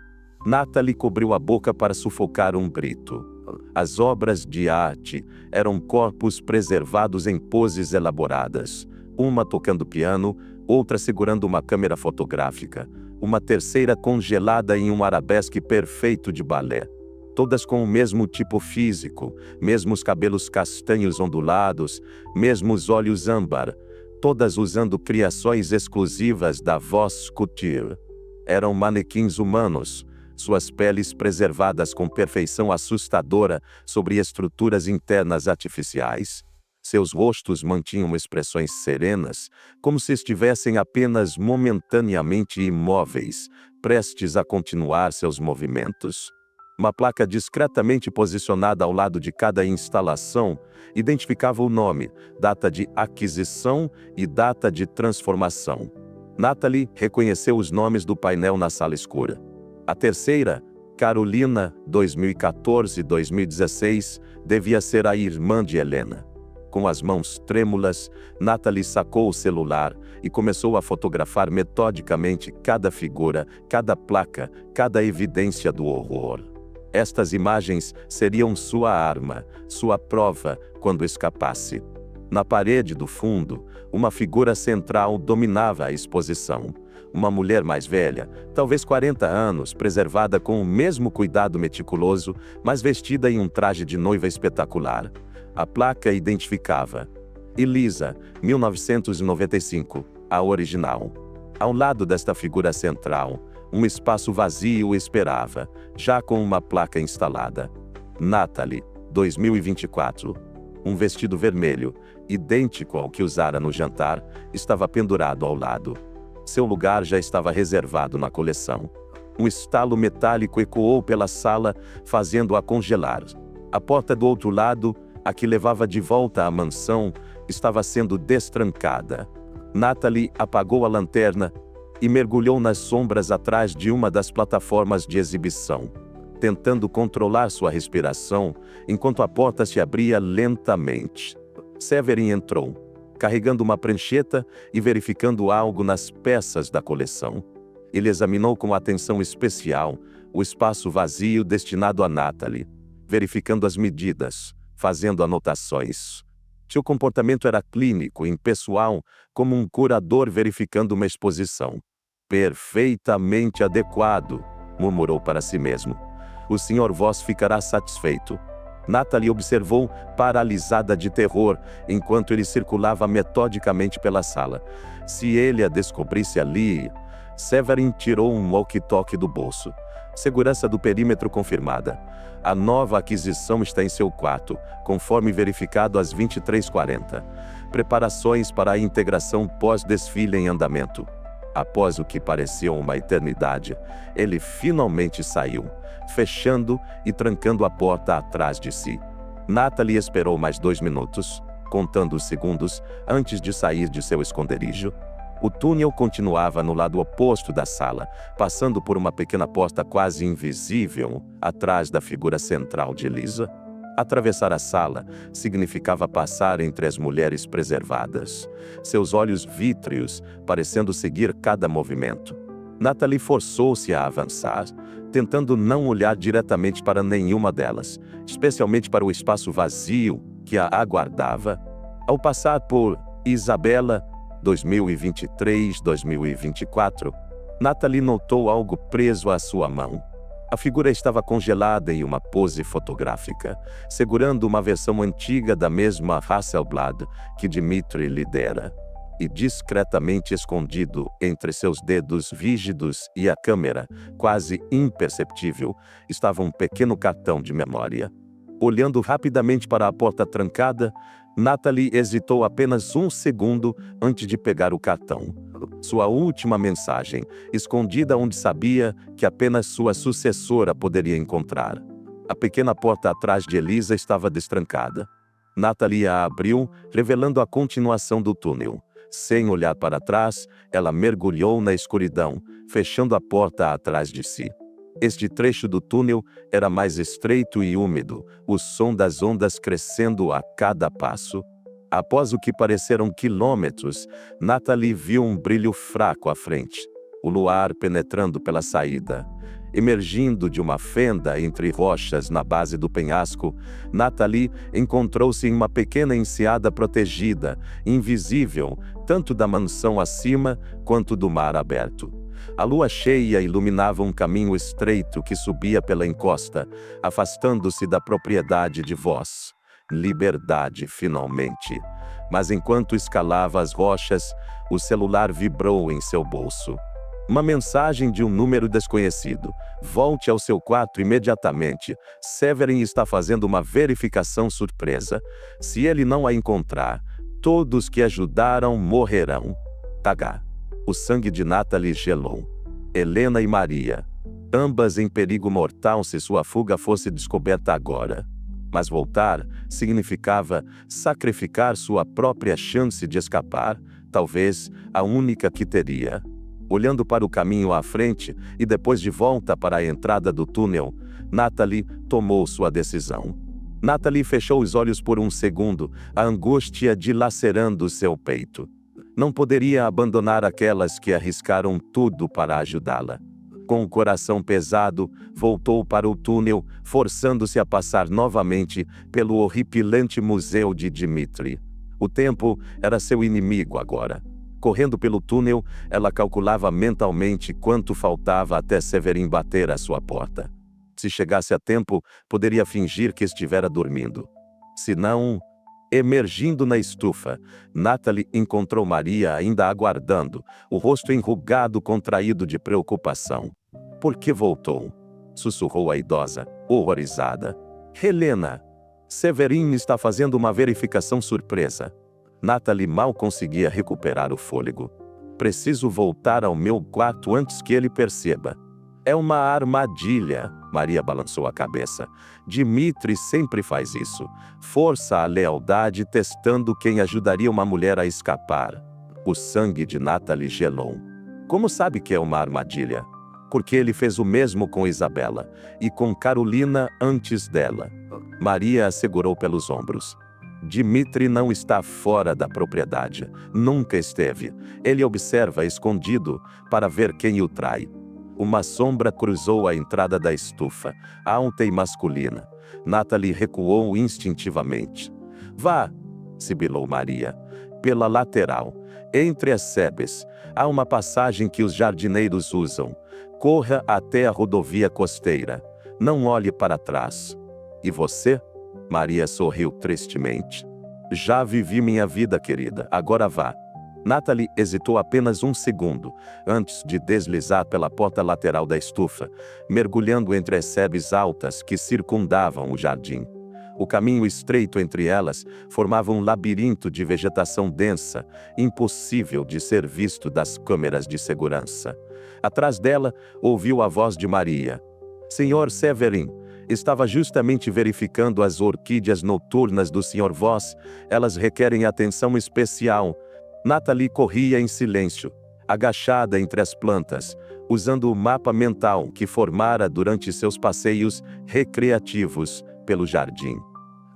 Natalie cobriu a boca para sufocar um grito. As obras de arte eram corpos preservados em poses elaboradas, uma tocando piano, outra segurando uma câmera fotográfica, uma terceira congelada em um arabesque perfeito de balé. Todas com o mesmo tipo físico, mesmos cabelos castanhos ondulados, mesmos olhos âmbar, todas usando criações exclusivas da Voss Couture. Eram manequins humanos, suas peles preservadas com perfeição assustadora sobre estruturas internas artificiais. Seus rostos mantinham expressões serenas, como se estivessem apenas momentaneamente imóveis, prestes a continuar seus movimentos. Uma placa discretamente posicionada ao lado de cada instalação identificava o nome, data de aquisição e data de transformação. Natalie reconheceu os nomes do painel na sala escura. A terceira, Carolina, 2014-2016, devia ser a irmã de Helena. Com as mãos trêmulas, Natalie sacou o celular e começou a fotografar metodicamente cada figura, cada placa, cada evidência do horror. Estas imagens seriam sua arma, sua prova, quando escapasse. Na parede do fundo, uma figura central dominava a exposição. Uma mulher mais velha, talvez 40 anos, preservada com o mesmo cuidado meticuloso, mas vestida em um traje de noiva espetacular. A placa identificava Elisa, 1995, a original. Ao lado desta figura central, um espaço vazio esperava, já com uma placa instalada. Natalie, 2024. Um vestido vermelho, idêntico ao que usara no jantar, estava pendurado ao lado. Seu lugar já estava reservado na coleção. Um estalo metálico ecoou pela sala, fazendo-a congelar. A porta do outro lado, a que levava de volta à mansão, estava sendo destrancada. Natalie apagou a lanterna e mergulhou nas sombras atrás de uma das plataformas de exibição, tentando controlar sua respiração enquanto a porta se abria lentamente. Severin entrou, carregando uma prancheta e verificando algo nas peças da coleção. Ele examinou com atenção especial o espaço vazio destinado a Natalie, verificando as medidas, fazendo anotações. Seu comportamento era clínico, impessoal, como um curador verificando uma exposição. Perfeitamente adequado, murmurou para si mesmo. O Sr. Voss ficará satisfeito. Natalie observou, paralisada de terror, enquanto ele circulava metodicamente pela sala. Se ele a descobrisse ali... Severin tirou um walkie-talkie do bolso. Segurança do perímetro confirmada. A nova aquisição está em seu quarto, conforme verificado às 23h40. Preparações para a integração pós-desfile em andamento. Após o que pareceu uma eternidade, ele finalmente saiu, fechando e trancando a porta atrás de si. Natalie esperou mais 2 minutos, contando os segundos, antes de sair de seu esconderijo. O túnel continuava no lado oposto da sala, passando por uma pequena porta quase invisível, atrás da figura central de Elisa. Atravessar a sala significava passar entre as mulheres preservadas, seus olhos vítreos parecendo seguir cada movimento. Natalie forçou-se a avançar, tentando não olhar diretamente para nenhuma delas, especialmente para o espaço vazio que a aguardava. Ao passar por Isabela, 2023-2024, Natalie notou algo preso à sua mão. A figura estava congelada em uma pose fotográfica, segurando uma versão antiga da mesma Hasselblad que Dmitri lhe dera. E discretamente escondido entre seus dedos rígidos e a câmera, quase imperceptível, estava um pequeno cartão de memória. Olhando rapidamente para a porta trancada, Natalie hesitou apenas 1 segundo antes de pegar o cartão. Sua última mensagem, escondida onde sabia que apenas sua sucessora poderia encontrar. A pequena porta atrás de Elisa estava destrancada. Natalie a abriu, revelando a continuação do túnel. Sem olhar para trás, ela mergulhou na escuridão, fechando a porta atrás de si. Este trecho do túnel era mais estreito e úmido, o som das ondas crescendo a cada passo. Após o que pareceram quilômetros, Natalie viu um brilho fraco à frente. O luar penetrando pela saída. Emergindo de uma fenda entre rochas na base do penhasco, Natalie encontrou-se em uma pequena enseada protegida, invisível, tanto da mansão acima quanto do mar aberto. A lua cheia iluminava um caminho estreito que subia pela encosta, afastando-se da propriedade de Voss. Liberdade, finalmente. Mas enquanto escalava as rochas, o celular vibrou em seu bolso. Uma mensagem de um número desconhecido. Volte ao seu quarto imediatamente. Severin está fazendo uma verificação surpresa. Se ele não a encontrar, todos que ajudaram morrerão. H. O sangue de Natalie gelou. Helena e Maria. Ambas em perigo mortal se sua fuga fosse descoberta agora. Mas voltar significava sacrificar sua própria chance de escapar, talvez a única que teria. Olhando para o caminho à frente e depois de volta para a entrada do túnel, Natalie tomou sua decisão. Natalie fechou os olhos por um segundo, a angústia dilacerando seu peito. Não poderia abandonar aquelas que arriscaram tudo para ajudá-la. Com o coração pesado, voltou para o túnel, forçando-se a passar novamente pelo horripilante museu de Dmitri. O tempo era seu inimigo agora. Correndo pelo túnel, ela calculava mentalmente quanto faltava até Severin bater à sua porta. Se chegasse a tempo, poderia fingir que estivera dormindo. Se não... Emergindo na estufa, Natalie encontrou Maria ainda aguardando, o rosto enrugado contraído de preocupação. Por que voltou? Sussurrou a idosa, horrorizada. Helena! Severin está fazendo uma verificação surpresa. Natalie mal conseguia recuperar o fôlego. Preciso voltar ao meu quarto antes que ele perceba. É uma armadilha. Maria balançou a cabeça. Dmitri sempre faz isso. Força a lealdade testando quem ajudaria uma mulher a escapar. O sangue de Natalie gelou. Como sabe que é uma armadilha? Porque ele fez o mesmo com Isabela. E com Carolina antes dela. Maria a segurou pelos ombros. Dmitri não está fora da propriedade. Nunca esteve. Ele observa escondido para ver quem o trai. Uma sombra cruzou a entrada da estufa, alta e masculina. Natalie recuou instintivamente. Vá, sibilou Maria. Pela lateral, entre as sebes, há uma passagem que os jardineiros usam. Corra até a rodovia costeira. Não olhe para trás. E você? Maria sorriu tristemente. Já vivi minha vida, querida. Agora vá. Natalie hesitou apenas um segundo, antes de deslizar pela porta lateral da estufa, mergulhando entre as sebes altas que circundavam o jardim. O caminho estreito entre elas formava um labirinto de vegetação densa, impossível de ser visto das câmeras de segurança. Atrás dela, ouviu a voz de Maria. Senhor Severin, estava justamente verificando as orquídeas noturnas do Sr. Voss. Elas requerem atenção especial. Natalie corria em silêncio, agachada entre as plantas, usando o mapa mental que formara durante seus passeios recreativos pelo jardim.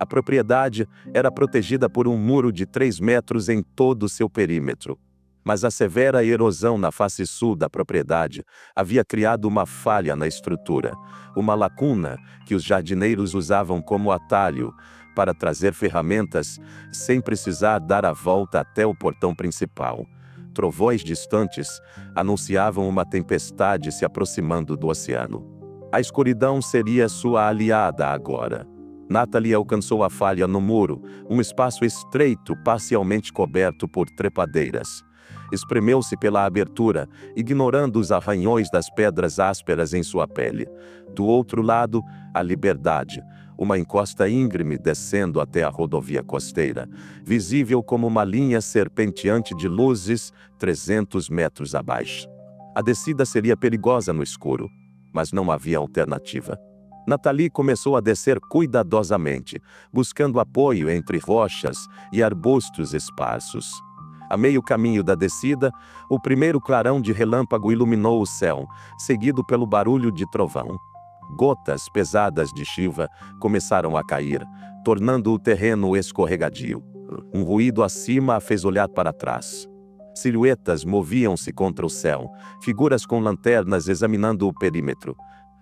A propriedade era protegida por um muro de 3 metros em todo o seu perímetro. Mas a severa erosão na face sul da propriedade havia criado uma falha na estrutura, uma lacuna que os jardineiros usavam como atalho para trazer ferramentas sem precisar dar a volta até o portão principal. Trovões distantes anunciavam uma tempestade se aproximando do oceano. A escuridão seria sua aliada agora. Natalie alcançou a falha no muro, um espaço estreito parcialmente coberto por trepadeiras. Espremeu-se pela abertura, ignorando os arranhões das pedras ásperas em sua pele. Do outro lado, a liberdade, uma encosta íngreme descendo até a rodovia costeira, visível como uma linha serpenteante de luzes 300 metros abaixo. A descida seria perigosa no escuro, mas não havia alternativa. Nathalie começou a descer cuidadosamente, buscando apoio entre rochas e arbustos esparsos. A meio caminho da descida, o primeiro clarão de relâmpago iluminou o céu, seguido pelo barulho de trovão. Gotas pesadas de chuva começaram a cair, tornando o terreno escorregadio. Um ruído acima a fez olhar para trás. Silhuetas moviam-se contra o céu, figuras com lanternas examinando o perímetro.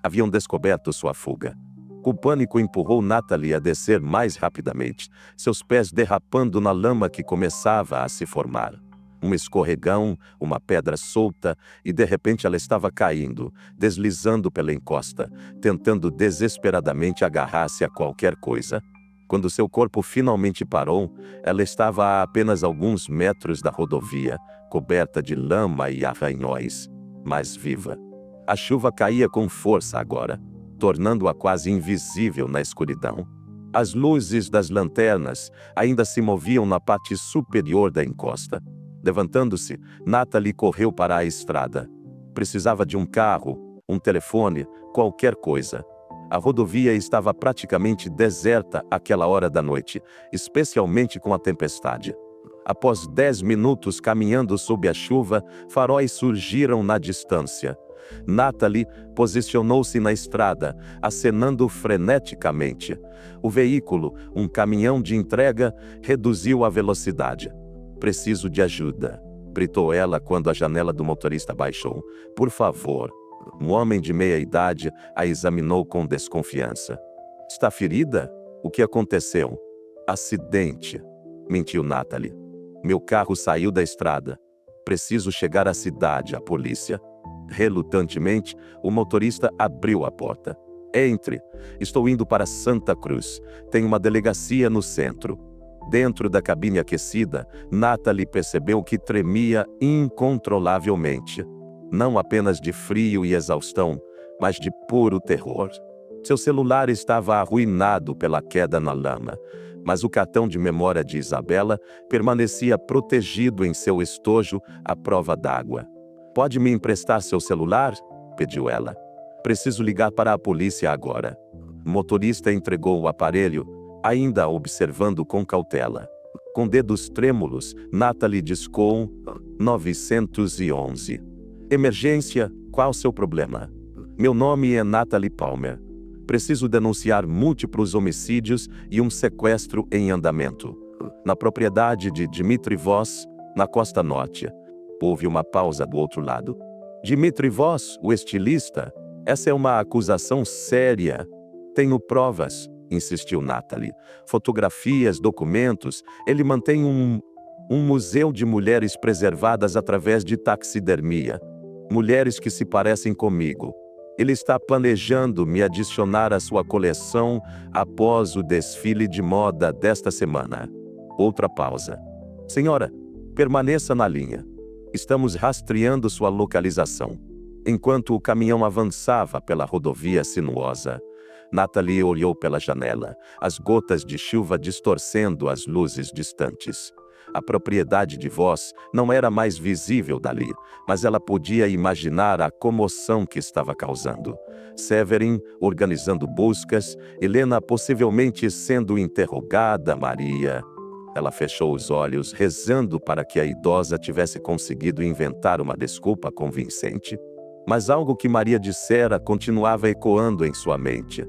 Haviam descoberto sua fuga. O pânico empurrou Nathalie a descer mais rapidamente, seus pés derrapando na lama que começava a se formar. Um escorregão, uma pedra solta, e de repente ela estava caindo, deslizando pela encosta, tentando desesperadamente agarrar-se a qualquer coisa. Quando seu corpo finalmente parou, ela estava a apenas alguns metros da rodovia, coberta de lama e arranhões, mas viva. A chuva caía com força agora, tornando-a quase invisível na escuridão. As luzes das lanternas ainda se moviam na parte superior da encosta. Levantando-se, Nathalie correu para a estrada. Precisava de um carro, um telefone, qualquer coisa. A rodovia estava praticamente deserta àquela hora da noite, especialmente com a tempestade. Após 10 minutos caminhando sob a chuva, faróis surgiram na distância. Nathalie posicionou-se na estrada, acenando freneticamente. O veículo, um caminhão de entrega, reduziu a velocidade. "Preciso de ajuda", gritou ela quando a janela do motorista baixou. "Por favor." Um homem de meia idade a examinou com desconfiança. "Está ferida? O que aconteceu?" "Acidente", mentiu Nathalie. "Meu carro saiu da estrada. Preciso chegar à cidade, à polícia." Relutantemente, o motorista abriu a porta. "Entre. Estou indo para Santa Cruz. Tem uma delegacia no centro." Dentro da cabine aquecida, Nathalie percebeu que tremia incontrolavelmente. Não apenas de frio e exaustão, mas de puro terror. Seu celular estava arruinado pela queda na lama, mas o cartão de memória de Isabela permanecia protegido em seu estojo à prova d'água. "Pode me emprestar seu celular?" pediu ela. "Preciso ligar para a polícia agora." O motorista entregou o aparelho, ainda observando com cautela. Com dedos trêmulos, Nathalie discou 911. "Emergência, qual seu problema?" "Meu nome é Nathalie Palmer. Preciso denunciar múltiplos homicídios e um sequestro em andamento. Na propriedade de Dmitry Voss, na costa norte." Houve uma pausa do outro lado. "Dmitry Voss, o estilista? Essa é uma acusação séria." "Tenho provas", insistiu Nathalie. "Fotografias, documentos. Ele mantém um museu de mulheres preservadas através de taxidermia. Mulheres que se parecem comigo. Ele está planejando me adicionar à sua coleção após o desfile de moda desta semana." Outra pausa. "Senhora, permaneça na linha. Estamos rastreando sua localização." Enquanto o caminhão avançava pela rodovia sinuosa, Nathalie olhou pela janela, as gotas de chuva distorcendo as luzes distantes. A propriedade de Voss não era mais visível dali, mas ela podia imaginar a comoção que estava causando. Severin organizando buscas, Helena possivelmente sendo interrogada, Maria. Ela fechou os olhos, rezando para que a idosa tivesse conseguido inventar uma desculpa convincente. Mas algo que Maria dissera continuava ecoando em sua mente.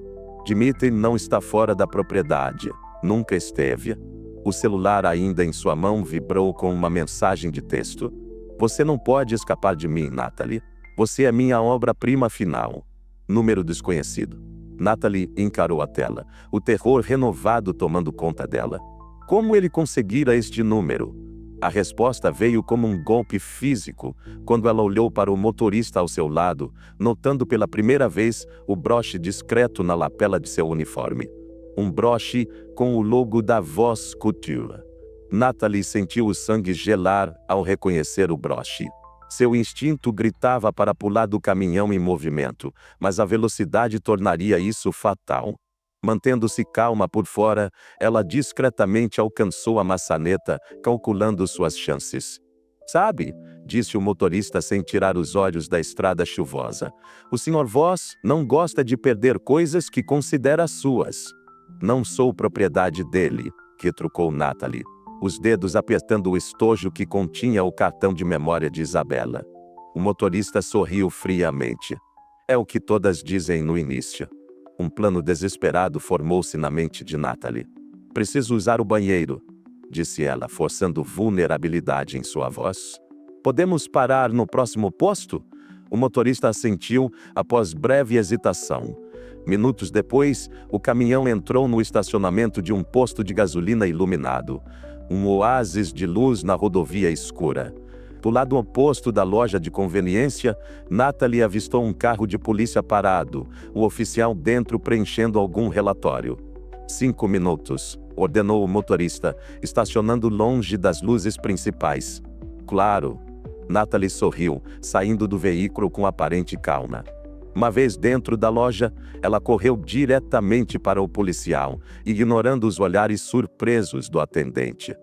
"Dmitry não está fora da propriedade. Nunca esteve." O celular ainda em sua mão vibrou com uma mensagem de texto. "Você não pode escapar de mim, Nathalie. Você é minha obra-prima final." Número desconhecido. Nathalie encarou a tela, o terror renovado tomando conta dela. Como ele conseguira este número? A resposta veio como um golpe físico, quando ela olhou para o motorista ao seu lado, notando pela primeira vez o broche discreto na lapela de seu uniforme. Um broche com o logo da Voss Couture. Nathalie sentiu o sangue gelar ao reconhecer o broche. Seu instinto gritava para pular do caminhão em movimento, mas a velocidade tornaria isso fatal. Mantendo-se calma por fora, ela discretamente alcançou a maçaneta, calculando suas chances. "Sabe", disse o motorista sem tirar os olhos da estrada chuvosa. O Sr. Voss não gosta de perder coisas que considera suas. Não sou propriedade dele, retrucou Natalie, os dedos apertando o estojo que continha o cartão de memória de Isabela. O motorista sorriu friamente. É o que todas dizem no início. Um plano desesperado formou-se na mente de Natalie. Preciso usar o banheiro, disse ela, forçando vulnerabilidade em sua voz. Podemos parar no próximo posto? O motorista assentiu após breve hesitação. Minutos depois, o caminhão entrou no estacionamento de um posto de gasolina iluminado. Um oásis de luz na rodovia escura. Do lado oposto da loja de conveniência, Natalie avistou um carro de polícia parado, o oficial dentro preenchendo algum relatório. 5 minutos, ordenou o motorista, estacionando longe das luzes principais. Claro. Natalie sorriu, saindo do veículo com aparente calma. Uma vez dentro da loja, ela correu diretamente para o policial, ignorando os olhares surpresos do atendente.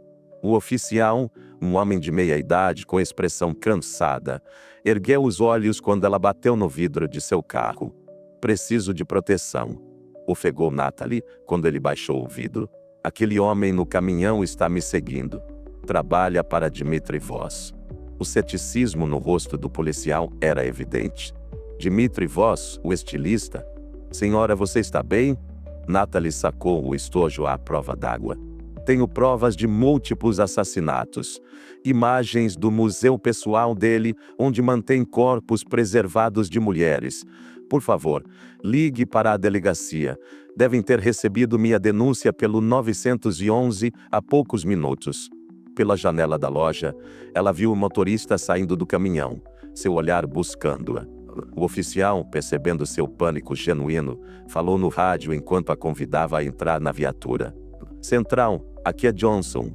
O oficial, um homem de meia-idade com expressão cansada, ergueu os olhos quando ela bateu no vidro de seu carro. Preciso de proteção, ofegou Natalie quando ele baixou o vidro. Aquele homem no caminhão está me seguindo. Trabalha para Dmitri Voss. O ceticismo no rosto do policial era evidente. Dmitri Voss, o estilista? Senhora, você está bem? Natalie sacou o estojo à prova d'água. Tenho provas de múltiplos assassinatos. Imagens do museu pessoal dele, onde mantém corpos preservados de mulheres. Por favor, ligue para a delegacia. Devem ter recebido minha denúncia pelo 911 há poucos minutos. Pela janela da loja, ela viu o motorista saindo do caminhão, seu olhar buscando-a. O oficial, percebendo seu pânico genuíno, falou no rádio enquanto a convidava a entrar na viatura. Central, aqui é Johnson.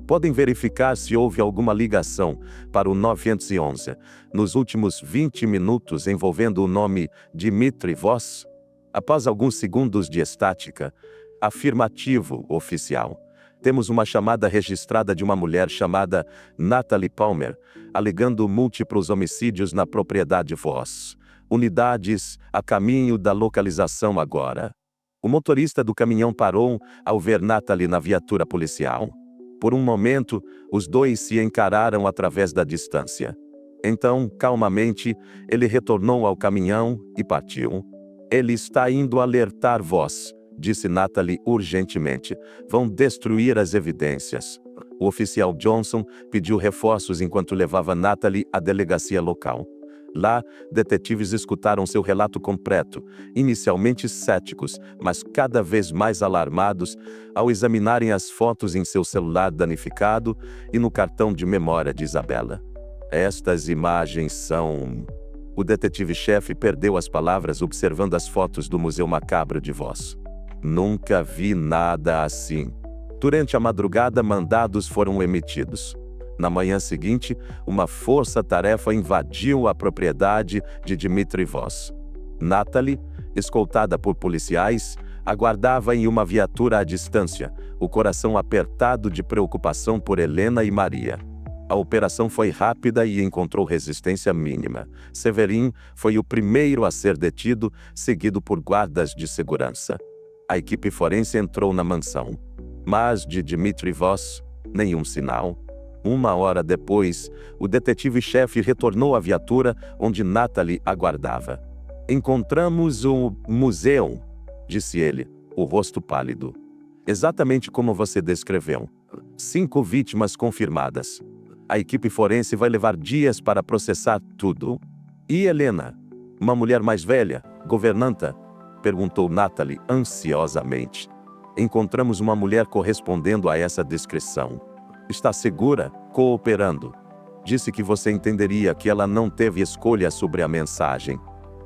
Podem verificar se houve alguma ligação para o 911 nos últimos 20 minutos envolvendo o nome Dmitri Voss? Após alguns segundos de estática, afirmativo, oficial. Temos uma chamada registrada de uma mulher chamada Natalie Palmer, alegando múltiplos homicídios na propriedade Voss. Unidades a caminho da localização agora. O motorista do caminhão parou ao ver Natalie na viatura policial. Por um momento, os dois se encararam através da distância. Então, calmamente, ele retornou ao caminhão e partiu. Ele está indo alertar Voss, disse Natalie urgentemente. Vão destruir as evidências. O oficial Johnson pediu reforços enquanto levava Natalie à delegacia local. Lá, detetives escutaram seu relato completo, inicialmente céticos, mas cada vez mais alarmados ao examinarem as fotos em seu celular danificado e no cartão de memória de Isabela. Estas imagens são... O detetive-chefe perdeu as palavras observando as fotos do Museu Macabro de Voss. Nunca vi nada assim. Durante a madrugada, mandados foram emitidos. Na manhã seguinte, uma força-tarefa invadiu a propriedade de Dmitri Voss. Natalie, escoltada por policiais, aguardava em uma viatura à distância, o coração apertado de preocupação por Helena e Maria. A operação foi rápida e encontrou resistência mínima. Severin foi o primeiro a ser detido, seguido por guardas de segurança. A equipe forense entrou na mansão. Mas de Dmitri Voss, nenhum sinal. 1 hora depois, o detetive-chefe retornou à viatura onde Natalie aguardava. Encontramos o museu, disse ele, o rosto pálido. Exatamente como você descreveu. 5 vítimas confirmadas. A equipe forense vai levar dias para processar tudo. E Helena? Uma mulher mais velha, governanta? Perguntou Natalie ansiosamente. Encontramos uma mulher correspondendo a essa descrição. Está segura, cooperando. Disse que você entenderia que ela não teve escolha sobre a mensagem.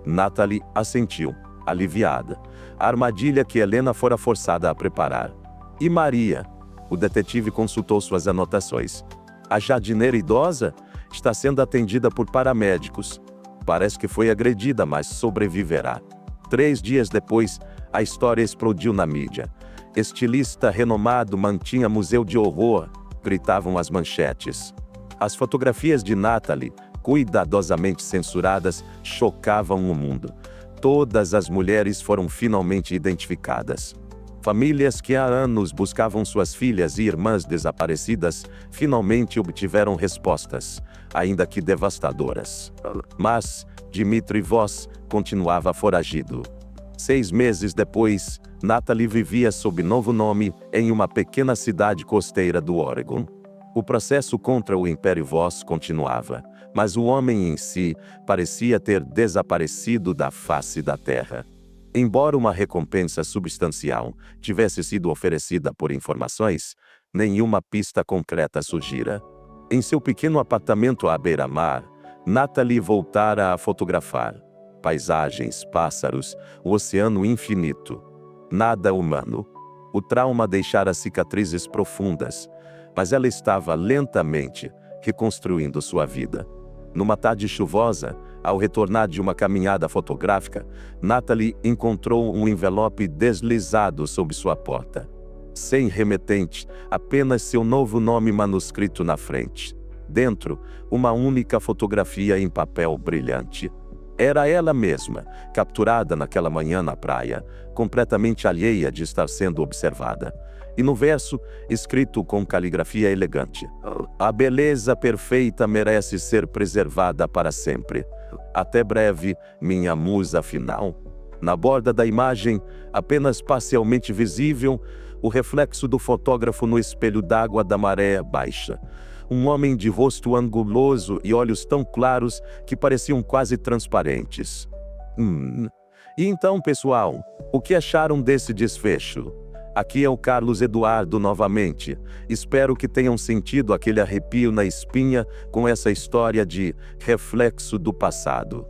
Natalie assentiu, aliviada. A armadilha que Helena fora forçada a preparar. E Maria? O detetive consultou suas anotações. A jardineira idosa está sendo atendida por paramédicos. Parece que foi agredida, mas sobreviverá. 3 dias depois, a história explodiu na mídia. Estilista renomado mantinha museu de horror, gritavam as manchetes. As fotografias de Natalie, cuidadosamente censuradas, chocavam o mundo. Todas as mulheres foram finalmente identificadas. Famílias que há anos buscavam suas filhas e irmãs desaparecidas, finalmente obtiveram respostas, ainda que devastadoras. Mas Dmitry Voss continuava foragido. 6 meses depois, Natalie vivia sob novo nome em uma pequena cidade costeira do Oregon. O processo contra o Império Voss continuava, mas o homem em si parecia ter desaparecido da face da terra. Embora uma recompensa substancial tivesse sido oferecida por informações, nenhuma pista concreta surgira. Em seu pequeno apartamento à beira-mar, Natalie voltara a fotografar. Paisagens, pássaros, o oceano infinito. Nada humano. O trauma deixara cicatrizes profundas, mas ela estava lentamente reconstruindo sua vida. Numa tarde chuvosa, ao retornar de uma caminhada fotográfica, Natalie encontrou um envelope deslizado sob sua porta. Sem remetente, apenas seu novo nome manuscrito na frente. Dentro, uma única fotografia em papel brilhante. Era ela mesma, capturada naquela manhã na praia, completamente alheia de estar sendo observada. E no verso, escrito com caligrafia elegante: "A beleza perfeita merece ser preservada para sempre. Até breve, minha musa final." Na borda da imagem, apenas parcialmente visível, o reflexo do fotógrafo no espelho d'água da maré baixa. Um homem de rosto anguloso e olhos tão claros que pareciam quase transparentes. E então, pessoal, o que acharam desse desfecho? Aqui é o Carlos Eduardo novamente. Espero que tenham sentido aquele arrepio na espinha com essa história de reflexo do passado.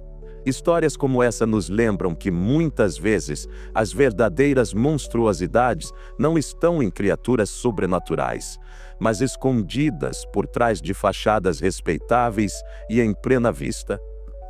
Histórias como essa nos lembram que muitas vezes as verdadeiras monstruosidades não estão em criaturas sobrenaturais, mas escondidas por trás de fachadas respeitáveis e em plena vista.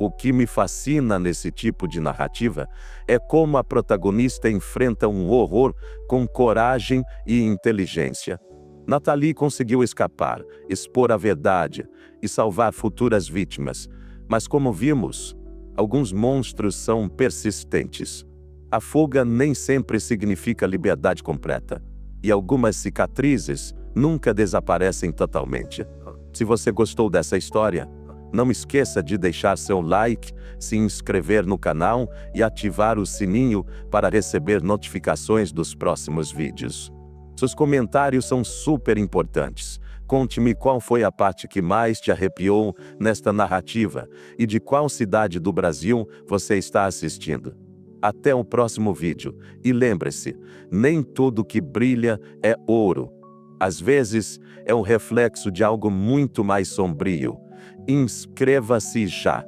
O que me fascina nesse tipo de narrativa é como a protagonista enfrenta um horror com coragem e inteligência. Natalie conseguiu escapar, expor a verdade e salvar futuras vítimas, mas como vimos, alguns monstros são persistentes. A fuga nem sempre significa liberdade completa, e algumas cicatrizes nunca desaparecem totalmente. Se você gostou dessa história, não esqueça de deixar seu like, se inscrever no canal e ativar o sininho para receber notificações dos próximos vídeos. Seus comentários são super importantes. Conte-me qual foi a parte que mais te arrepiou nesta narrativa e de qual cidade do Brasil você está assistindo. Até o próximo vídeo. E lembre-se, nem tudo que brilha é ouro. Às vezes, é o reflexo de algo muito mais sombrio. Inscreva-se já!